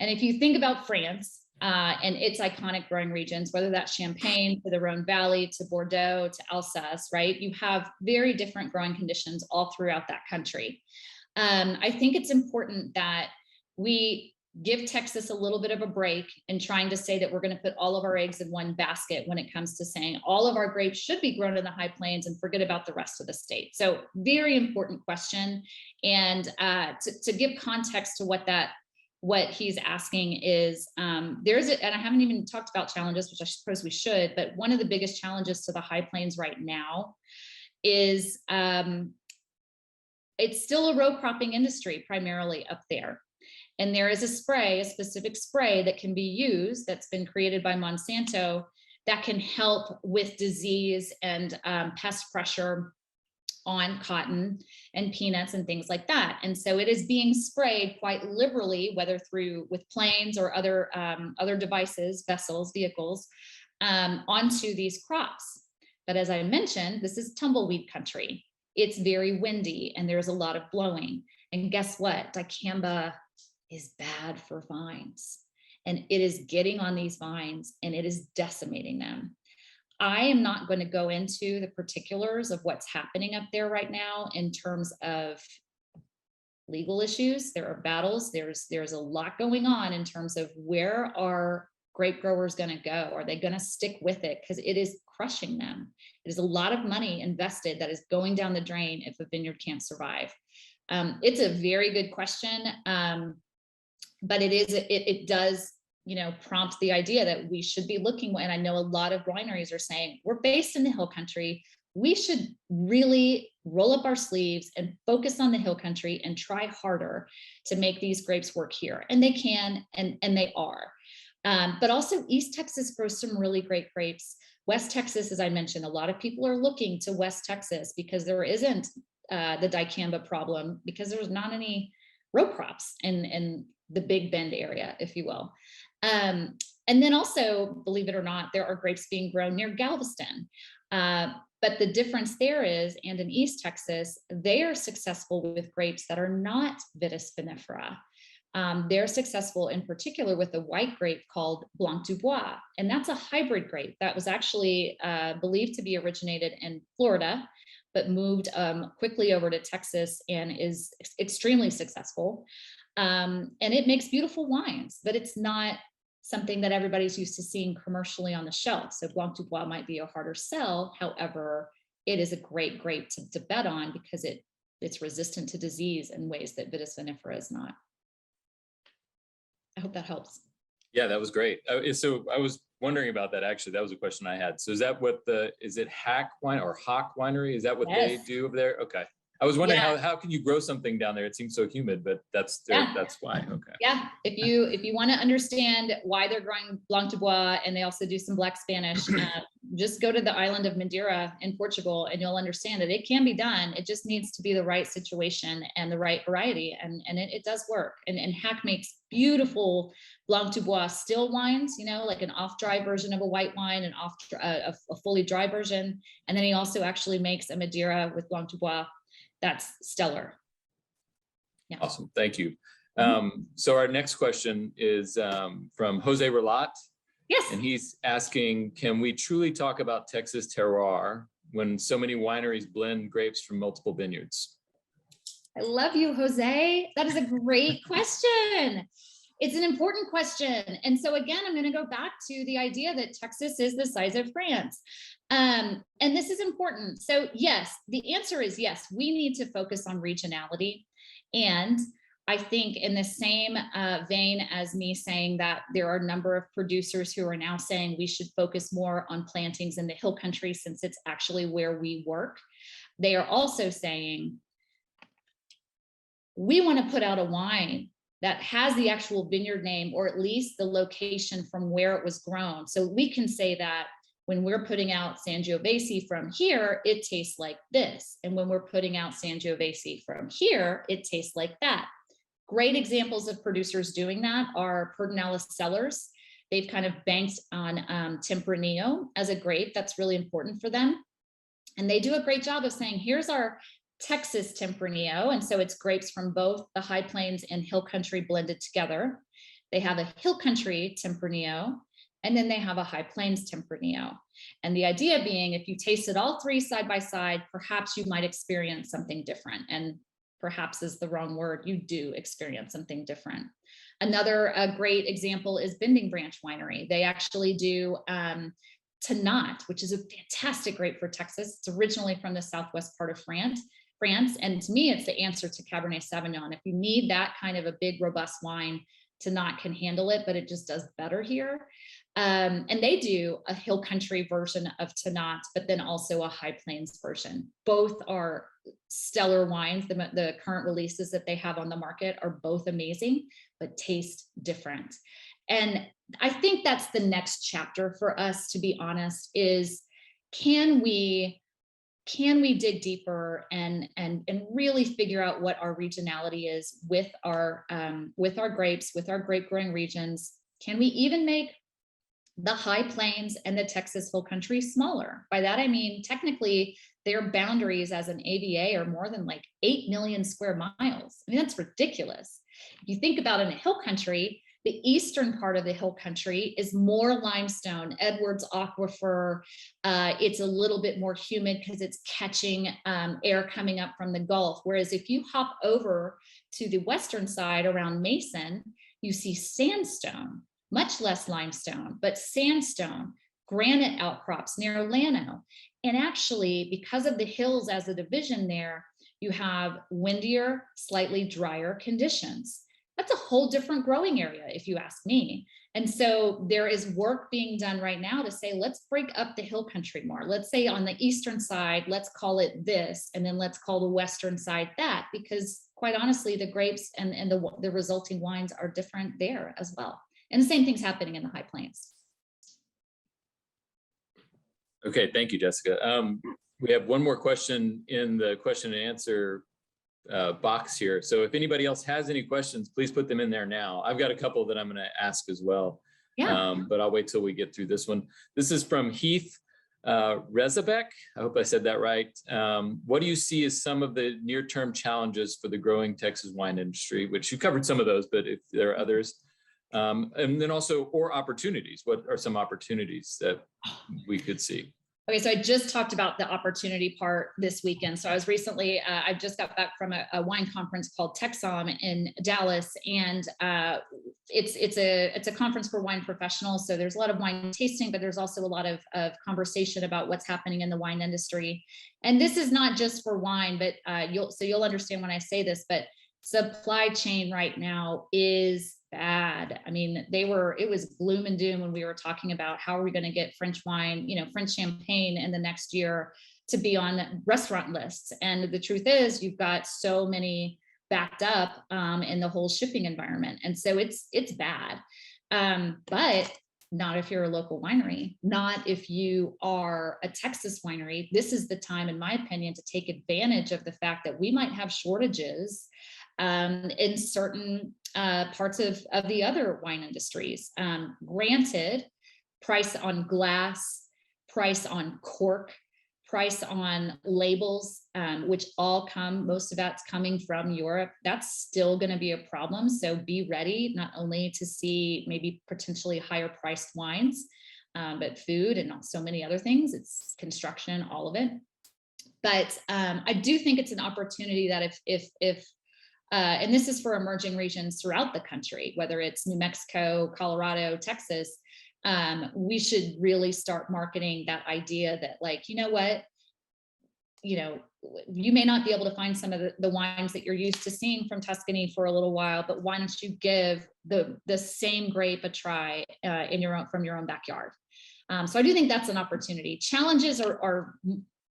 And if you think about France and its iconic growing regions, whether that's Champagne to the Rhone Valley to Bordeaux to Alsace, right? You have very different growing conditions all throughout that country. I think it's important that we give Texas a little bit of a break in trying to say that we're going to put all of our eggs in one basket when it comes to saying all of our grapes should be grown in the High Plains and forget about the rest of the state. So very important question. And to give context to what he's asking is and I haven't even talked about challenges, which I suppose we should, but one of the biggest challenges to the High Plains right now is it's still a row cropping industry primarily up there. And there is a specific spray that can be used that's been created by Monsanto that can help with disease and pest pressure on cotton and peanuts and things like that. And so it is being sprayed quite liberally, whether with planes or other devices, vehicles, onto these crops. But as I mentioned, this is tumbleweed country. It's very windy and there's a lot of blowing. And guess what? Dicamba is bad for vines, and it is getting on these vines and it is decimating them. I am not going to go into the particulars of what's happening up there right now in terms of legal issues. There are battles. There's a lot going on in terms of where are grape growers going to go? Are they going to stick with it? Because it is crushing them. It is a lot of money invested that is going down the drain if a vineyard can't survive. It's a very good question. But it does, prompt the idea that we should be looking, and I know a lot of wineries are saying, we're based in the hill country. We should really roll up our sleeves and focus on the hill country and try harder to make these grapes work here. And they can, and they are. But also East Texas grows some really great grapes. West Texas, as I mentioned, a lot of people are looking to West Texas because there isn't the dicamba problem, because there's not any row crops in the Big Bend area, if you will. And then also, believe it or not, there are grapes being grown near Galveston. But the difference there is, and in East Texas, they are successful with grapes that are not Vitis vinifera. They're successful in particular with a white grape called Blanc du Bois. And that's a hybrid grape that was actually believed to be originated in Florida, but moved quickly over to Texas and is extremely successful. And it makes beautiful wines, but it's not something that everybody's used to seeing commercially on the shelf. So Blanc du Bois might be a harder sell. However, it is a great grape to bet on because it's resistant to disease in ways that Vitis vinifera is not. I hope that helps. Yeah, that was great. So I was wondering about that, actually. That was a question I had. So is that what is it Hack Wine or Hawk Winery? Is that what they do over there? Okay. I was wondering how can you grow something down there? It seems so humid, but that's why. Okay. Yeah. If you want to understand why they're growing Blanc du Bois, and they also do some Black Spanish, just go to the island of Madeira in Portugal and you'll understand that it can be done. It just needs to be the right situation and the right variety. And it does work. And Hack makes beautiful Blanc du Bois still wines, like an off-dry version of a white wine, and a fully dry version. And then he also actually makes a Madeira with Blanc du Bois. That's stellar. Yeah. Awesome. Thank you. So our next question is from Jose Relat. Yes. And he's asking, can we truly talk about Texas terroir when so many wineries blend grapes from multiple vineyards? I love you, Jose. That is a great question. It's an important question. And so again, I'm going to go back to the idea that Texas is the size of France. And this is important. So yes, the answer is yes, we need to focus on regionality. And I think in the same vein as me saying that there are a number of producers who are now saying we should focus more on plantings in the hill country since it's actually where we work, they are also saying we want to put out a wine that has the actual vineyard name, or at least the location from where it was grown. So we can say that when we're putting out Sangiovese from here, it tastes like this. And when we're putting out Sangiovese from here, it tastes like that. Great examples of producers doing that are Pedernales Cellars. They've kind of banked on Tempranillo as a grape that's really important for them. And they do a great job of saying, here's our Texas Tempranillo. And so it's grapes from both the high plains and hill country blended together. They have a hill country Tempranillo, and then they have a high plains Tempranillo. And the idea being, if you tasted all three side by side, perhaps you might experience something different. And perhaps is the wrong word. You do experience something different. Another great example is Bending Branch Winery. They actually do Tannat, which is a fantastic grape for Texas. It's originally from the southwest part of France. And to me, it's the answer to Cabernet Sauvignon. If you need that kind of a big, robust wine, Tannat can handle it, but it just does better here. And they do a hill country version of Tannat, but then also a high plains version. Both are stellar wines. The current releases that they have on the market are both amazing, but taste different. And I think that's the next chapter for us, to be honest, is can we dig deeper and really figure out what our regionality is with our grapes, with our grape growing regions? Can we even make the high plains and the Texas hill country smaller? By that, I mean, technically their boundaries as an AVA are more than like 8 million square miles. I mean, that's ridiculous. If you think about in a hill country, the eastern part of the hill country is more limestone, Edwards Aquifer. It's a little bit more humid because it's catching air coming up from the Gulf. Whereas if you hop over to the western side around Mason, you see sandstone, much less limestone, but sandstone, granite outcrops near Llano. And actually, because of the hills as a division there, you have windier, slightly drier conditions. That's a whole different growing area, if you ask me. And so there is work being done right now to say, let's break up the hill country more. Let's say on the eastern side, let's call it this, and then let's call the western side that, because quite honestly, the grapes and the resulting wines are different there as well. And the same thing's happening in the high plains. Okay, thank you, Jessica. We have one more question in the question and answer box here. So if anybody else has any questions, please put them in there now. I've got a couple that I'm going to ask as well. Yeah. But I'll wait till we get through this one. This is from Heath Rezabek. I hope I said that right. What do you see as some of the near-term challenges for the growing Texas wine industry? Which you covered some of those, but if there are others, and then also, or opportunities. What are some opportunities that we could see? Okay, so I just talked about the opportunity part this weekend. So I was recently, I just got back from a wine conference called Texom in Dallas, and it's a conference for wine professionals. So there's a lot of wine tasting, but there's also a lot of conversation about what's happening in the wine industry. And this is not just for wine, but you'll understand when I say this, but supply chain right now is bad. I mean, it was gloom and doom when we were talking about how are we going to get French wine, French champagne in the next year to be on restaurant lists. And the truth is, you've got so many backed up in the whole shipping environment. And so it's bad. But not if you're a local winery, not if you are a Texas winery. This is the time, in my opinion, to take advantage of the fact that we might have shortages in certain parts of the other wine industries. Granted, price on glass, price on cork, price on labels, which most of that's coming from Europe. That's still going to be a problem. So be ready not only to see maybe potentially higher priced wines, but food and so many other things. It's construction, all of it. But I do think it's an opportunity that if and this is for emerging regions throughout the country, whether it's New Mexico, Colorado, Texas, we should really start marketing that idea that, like, you know what, you may not be able to find some of the wines that you're used to seeing from Tuscany for a little while, but why don't you give the same grape a try from your own backyard? So I do think that's an opportunity. Challenges are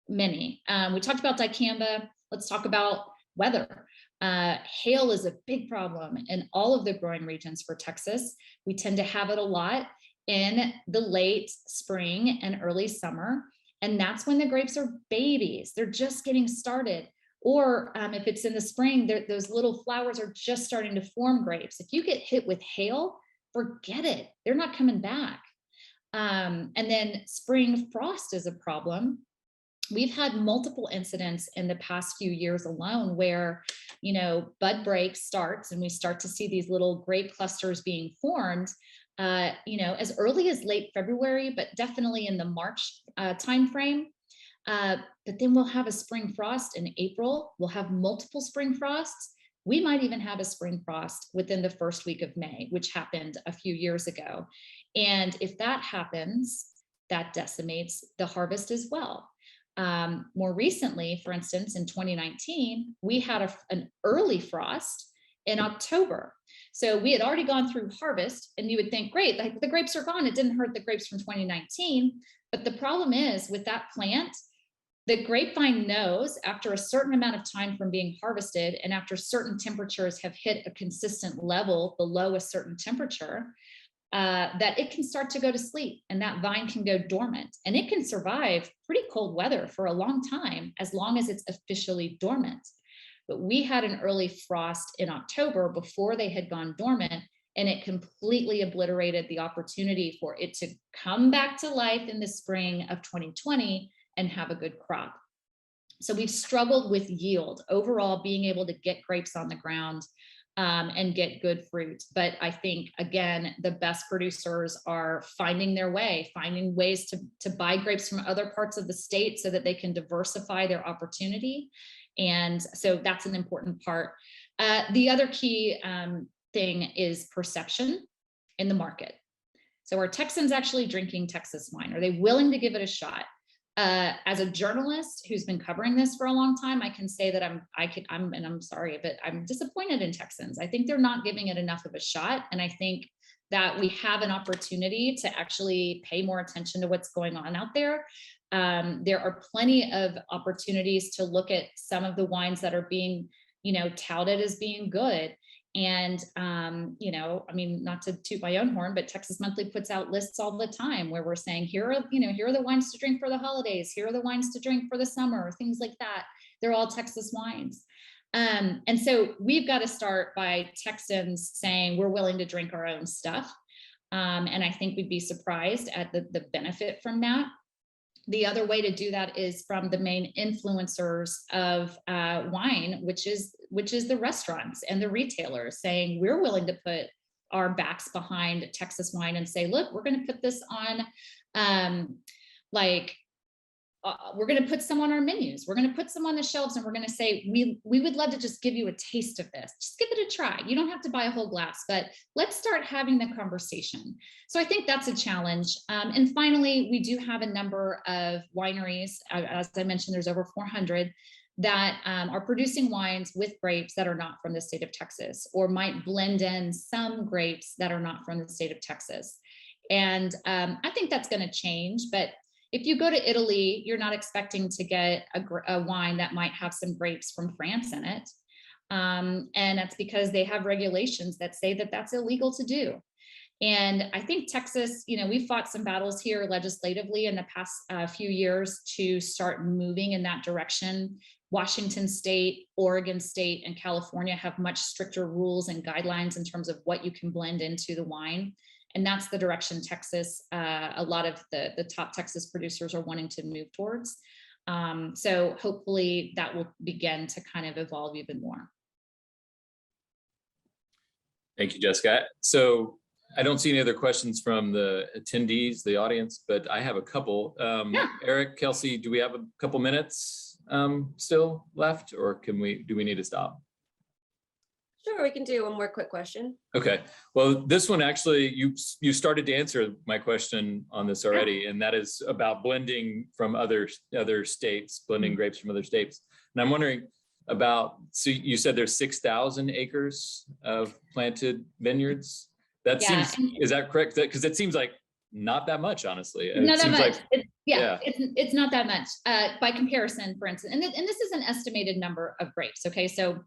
many. We talked about dicamba. Let's talk about weather. Hail is a big problem in all of the growing regions for Texas. We tend to have it a lot in the late spring and early summer. And that's when the grapes are babies. They're just getting started. Or if it's in the spring, those little flowers are just starting to form grapes. If you get hit with hail, forget it. They're not coming back. And then spring frost is a problem. We've had multiple incidents in the past few years alone where, bud break starts and we start to see these little grape clusters being formed, as early as late February, but definitely in the March timeframe. But then we'll have a spring frost in April. We'll have multiple spring frosts. We might even have a spring frost within the first week of May, which happened a few years ago. And if that happens, that decimates the harvest as well. More recently, for instance, in 2019, we had an early frost in October. So we had already gone through harvest, and you would think, great, like the grapes are gone. It didn't hurt the grapes from 2019. But the problem is with that plant, the grapevine knows after a certain amount of time from being harvested and after certain temperatures have hit a consistent level below a certain temperature, that it can start to go to sleep and that vine can go dormant, and it can survive pretty cold weather for a long time as long as it's officially dormant. But we had an early frost in October before they had gone dormant, and it completely obliterated the opportunity for it to come back to life in the spring of 2020 and have a good crop. So we've struggled with yield overall, being able to get grapes on the ground and get good fruit. But I think, again, the best producers are finding their way, finding ways to buy grapes from other parts of the state so that they can diversify their opportunity. And so that's an important part. The other key thing is perception in the market. So are Texans actually drinking Texas wine? Are they willing to give it a shot? As a journalist who's been covering this for a long time, I can say that I'm sorry, but I'm disappointed in Texans. I think they're not giving it enough of a shot. And I think that we have an opportunity to actually pay more attention to what's going on out there. There are plenty of opportunities to look at some of the wines that are being, touted as being good. And, not to toot my own horn, but Texas Monthly puts out lists all the time where we're saying, here are the wines to drink for the holidays. Here are the wines to drink for the summer, things like that. They're all Texas wines. And so we've got to start by Texans saying we're willing to drink our own stuff. And I think we'd be surprised at the benefit from that. The other way to do that is from the main influencers of wine, which is the restaurants and the retailers, saying we're willing to put our backs behind Texas wine and say, look, we're going to put this on, we're going to put some on our menus. We're going to put some on the shelves, and we're going to say, we would love to just give you a taste of this. Just give it a try. You don't have to buy a whole glass, but let's start having the conversation. So I think that's a challenge. And finally, we do have a number of wineries. As I mentioned, there's over 400 that are producing wines with grapes that are not from the state of Texas, or might blend in some grapes that are not from the state of Texas. And I think that's going to change, but if you go to Italy, you're not expecting to get a wine that might have some grapes from France in it. And that's because they have regulations that say that that's illegal to do. And I think Texas, we've fought some battles here legislatively in the past few years to start moving in that direction. Washington State, Oregon State, and California have much stricter rules and guidelines in terms of what you can blend into the wine. And that's the direction Texas, a lot of the top Texas producers are wanting to move towards. So hopefully that will begin to kind of evolve even more. Thank you, Jessica. So I don't see any other questions from the attendees, the audience, but I have a couple. Yeah. Eric, Kelsey, do we have a couple minutes still left, or do we need to stop? Sure, we can do one more quick question. Okay. Well, this one actually, you started to answer my question on this already, and that is about blending from other states, blending grapes from other states. And I'm wondering about, so you said there's 6,000 acres of planted vineyards. That seems, is that correct? Because it seems like not that much, honestly. Not that much. It's not that much by comparison, for instance. And this is an estimated number of grapes. Okay, so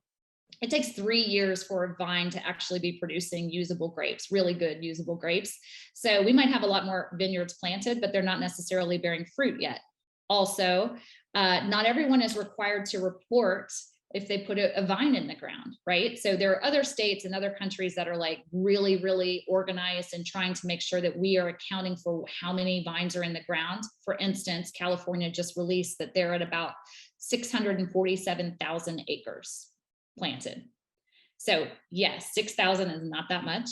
it takes 3 years for a vine to actually be producing usable grapes, really good usable grapes. So we might have a lot more vineyards planted, but they're not necessarily bearing fruit yet. Also, not everyone is required to report if they put a vine in the ground, right? So there are other states and other countries that are like really, really organized and trying to make sure that we are accounting for how many vines are in the ground. For instance, California just released that they're at about 647,000 acres planted. So yes, 6,000 is not that much.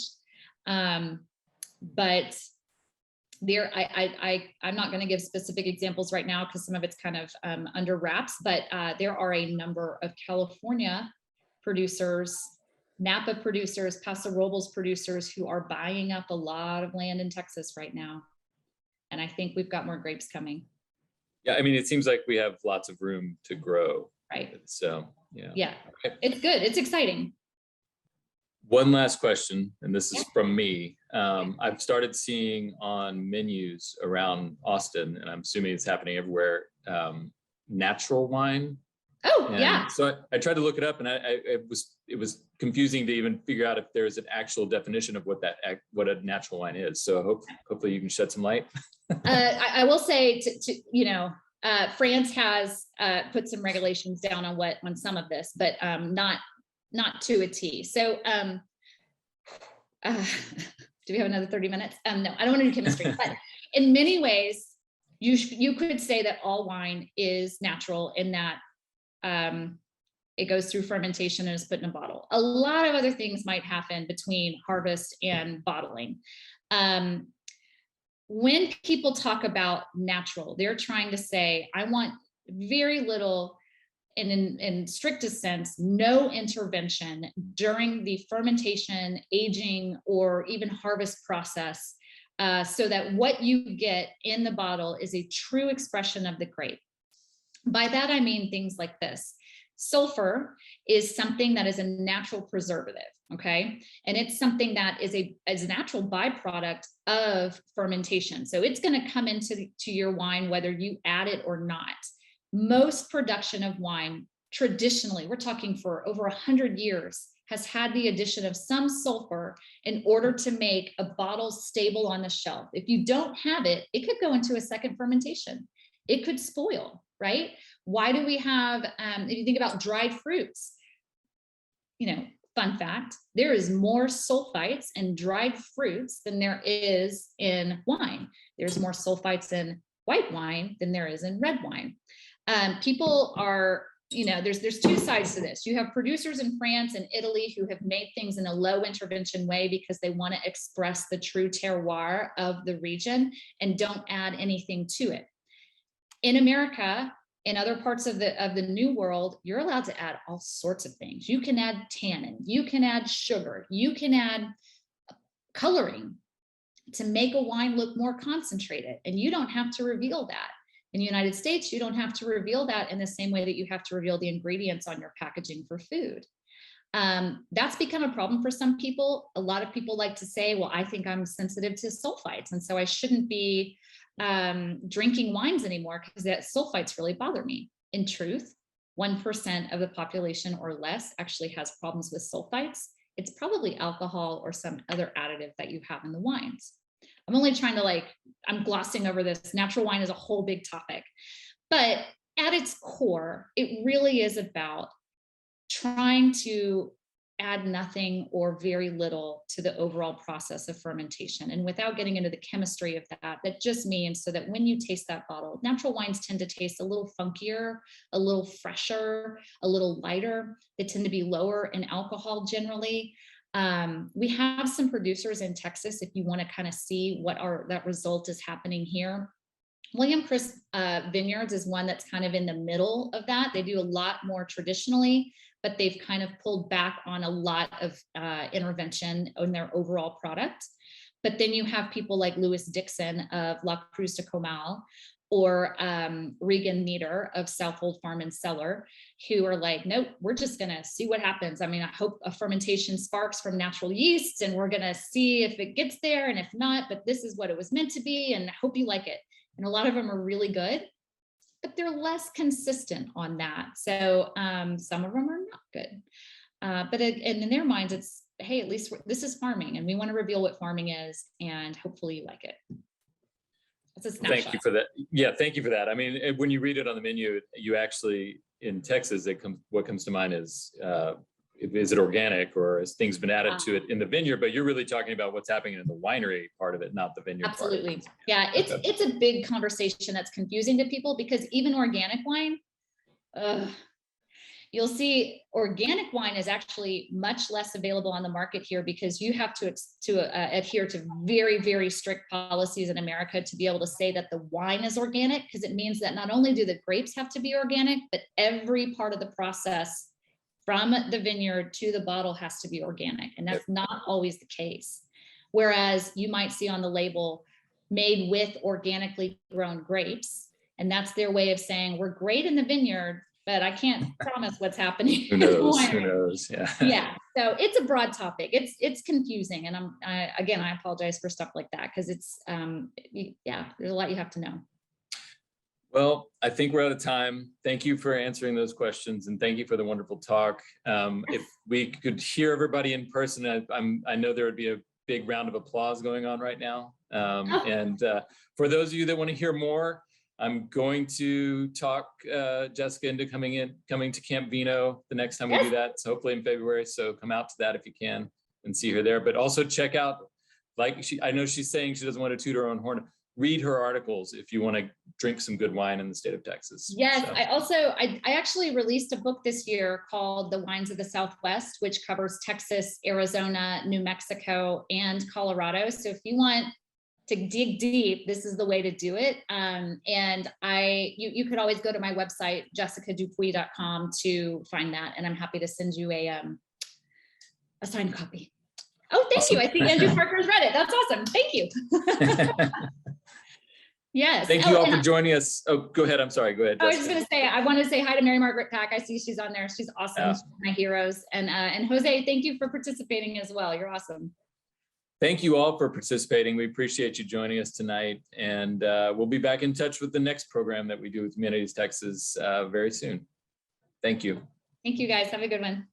But there, I'm not going to give specific examples right now because some of it's kind of under wraps, but there are a number of California producers, Napa producers, Paso Robles producers who are buying up a lot of land in Texas right now. And I think we've got more grapes coming. Yeah, I mean, it seems like we have lots of room to grow. Right. So, yeah. Yeah, okay. It's good. It's exciting. One last question, and this is from me. I've started seeing on menus around Austin, and I'm assuming it's happening everywhere, natural wine. Oh, and yeah. So I tried to look it up, and it was confusing to even figure out if there's an actual definition of what a natural wine is. So hopefully you can shed some light. I will say France has put some regulations down on some of this, but not to a T. So do we have another 30 minutes? No, I don't want to do chemistry, but in many ways, you could say that all wine is natural in that it goes through fermentation and is put in a bottle. A lot of other things might happen between harvest and bottling. When people talk about natural, they're trying to say, I want very little, and in strictest sense, no intervention during the fermentation, aging, or even harvest process, so that what you get in the bottle is a true expression of the grape. By that, I mean things like this. Sulfur is something that is a natural preservative, okay? And it's something that is a natural byproduct of fermentation. So it's gonna come into your wine whether you add it or not. Most production of wine, traditionally, we're talking for over 100 years, has had the addition of some sulfur in order to make a bottle stable on the shelf. If you don't have it, it could go into a second fermentation. It could spoil, right? Why do we have, if you think about dried fruits, fun fact, there is more sulfites in dried fruits than there is in wine. There's more sulfites in white wine than there is in red wine. People are, there's two sides to this. You have producers in France and Italy who have made things in a low intervention way because they want to express the true terroir of the region and don't add anything to it. In America, in other parts of the new world, you're allowed to add all sorts of things. You can add tannin, you can add sugar, you can add coloring to make a wine look more concentrated, and you don't have to reveal that. In the United States, you don't have to reveal that in the same way that you have to reveal the ingredients on your packaging for food. That's become a problem for some people. A lot of people like to say, well, I think I'm sensitive to sulfites, and so I shouldn't be drinking wines anymore because that sulfites really bother me. In truth, 1% of the population or less actually has problems with sulfites. It's probably alcohol or some other additive that you have in the wines. I'm only trying to I'm glossing over this. Natural wine is a whole big topic, but at its core, it really is about trying to add nothing or very little to the overall process of fermentation. And without getting into the chemistry of that just means so that when you taste that bottle, natural wines tend to taste a little funkier, a little fresher, a little lighter. They tend to be lower in alcohol generally. We have some producers in Texas, if you want to kind of see what that result is happening here. William Chris Vineyards is one that's kind of in the middle of that. They do a lot more traditionally, but they've kind of pulled back on a lot of intervention on their overall product. But then you have people like Louis Dixon of La Cruz de Comal, or Regan Meader of Southold Farm and Cellar, who are like, nope, we're just gonna see what happens. I mean, I hope a fermentation sparks from natural yeast, and we're gonna see if it gets there, and if not, but this is what it was meant to be, and I hope you like it. And a lot of them are really good, but they're less consistent on that. So some of them are not good. But in their minds, it's, hey, at least this is farming, and we want to reveal what farming is, and hopefully you like it. Thank you for that. Yeah, thank you for that. I mean, when you read it on the menu, you actually, in Texas, what comes to mind is it organic, or has things been added to it in the vineyard? But you're really talking about what's happening in the winery part of it, not the vineyard. Absolutely. Part. Yeah, it's a big conversation that's confusing to people, because even organic wine, you'll see organic wine is actually much less available on the market here, because you have to adhere to very, very strict policies in America to be able to say that the wine is organic, because it means that not only do the grapes have to be organic, but every part of the process from the vineyard to the bottle has to be organic. And that's not always the case. Whereas you might see on the label, made with organically grown grapes. And that's their way of saying, we're great in the vineyard, but I can't promise what's happening. Who knows? Who knows? Yeah. Yeah. So it's a broad topic. It's confusing. And I apologize for stuff like that, because it's, there's a lot you have to know. Well, I think we're out of time. Thank you for answering those questions, and thank you for the wonderful talk. If we could hear everybody in person, I know there would be a big round of applause going on right now. And for those of you that want to hear more, I'm going to talk Jessica into coming to Camp Vino the next time we do that. So hopefully in February. So come out to that if you can and see her there. But also check out, I know she's saying she doesn't want to toot her own horn. Read her articles if you want to drink some good wine in the state of Texas. Yes, so. I actually released a book this year called The Wines of the Southwest, which covers Texas, Arizona, New Mexico, and Colorado. So if you want to dig deep, this is the way to do it. And you could always go to my website, jessicadupuy.com, to find that. And I'm happy to send you a signed copy. Oh, thank you. I think Andrew Parker's read it. That's awesome. Thank you. Yes. Thank you all for joining us. Oh, go ahead. I'm sorry. Go ahead. I was just going to say, I want to say hi to Mary Margaret Pack. I see she's on there. She's awesome. Yeah. She's my heroes. And Jose, thank you for participating as well. You're awesome. Thank you all for participating. We appreciate you joining us tonight. And we'll be back in touch with the next program that we do with Humanities Texas very soon. Thank you. Thank you, guys. Have a good one.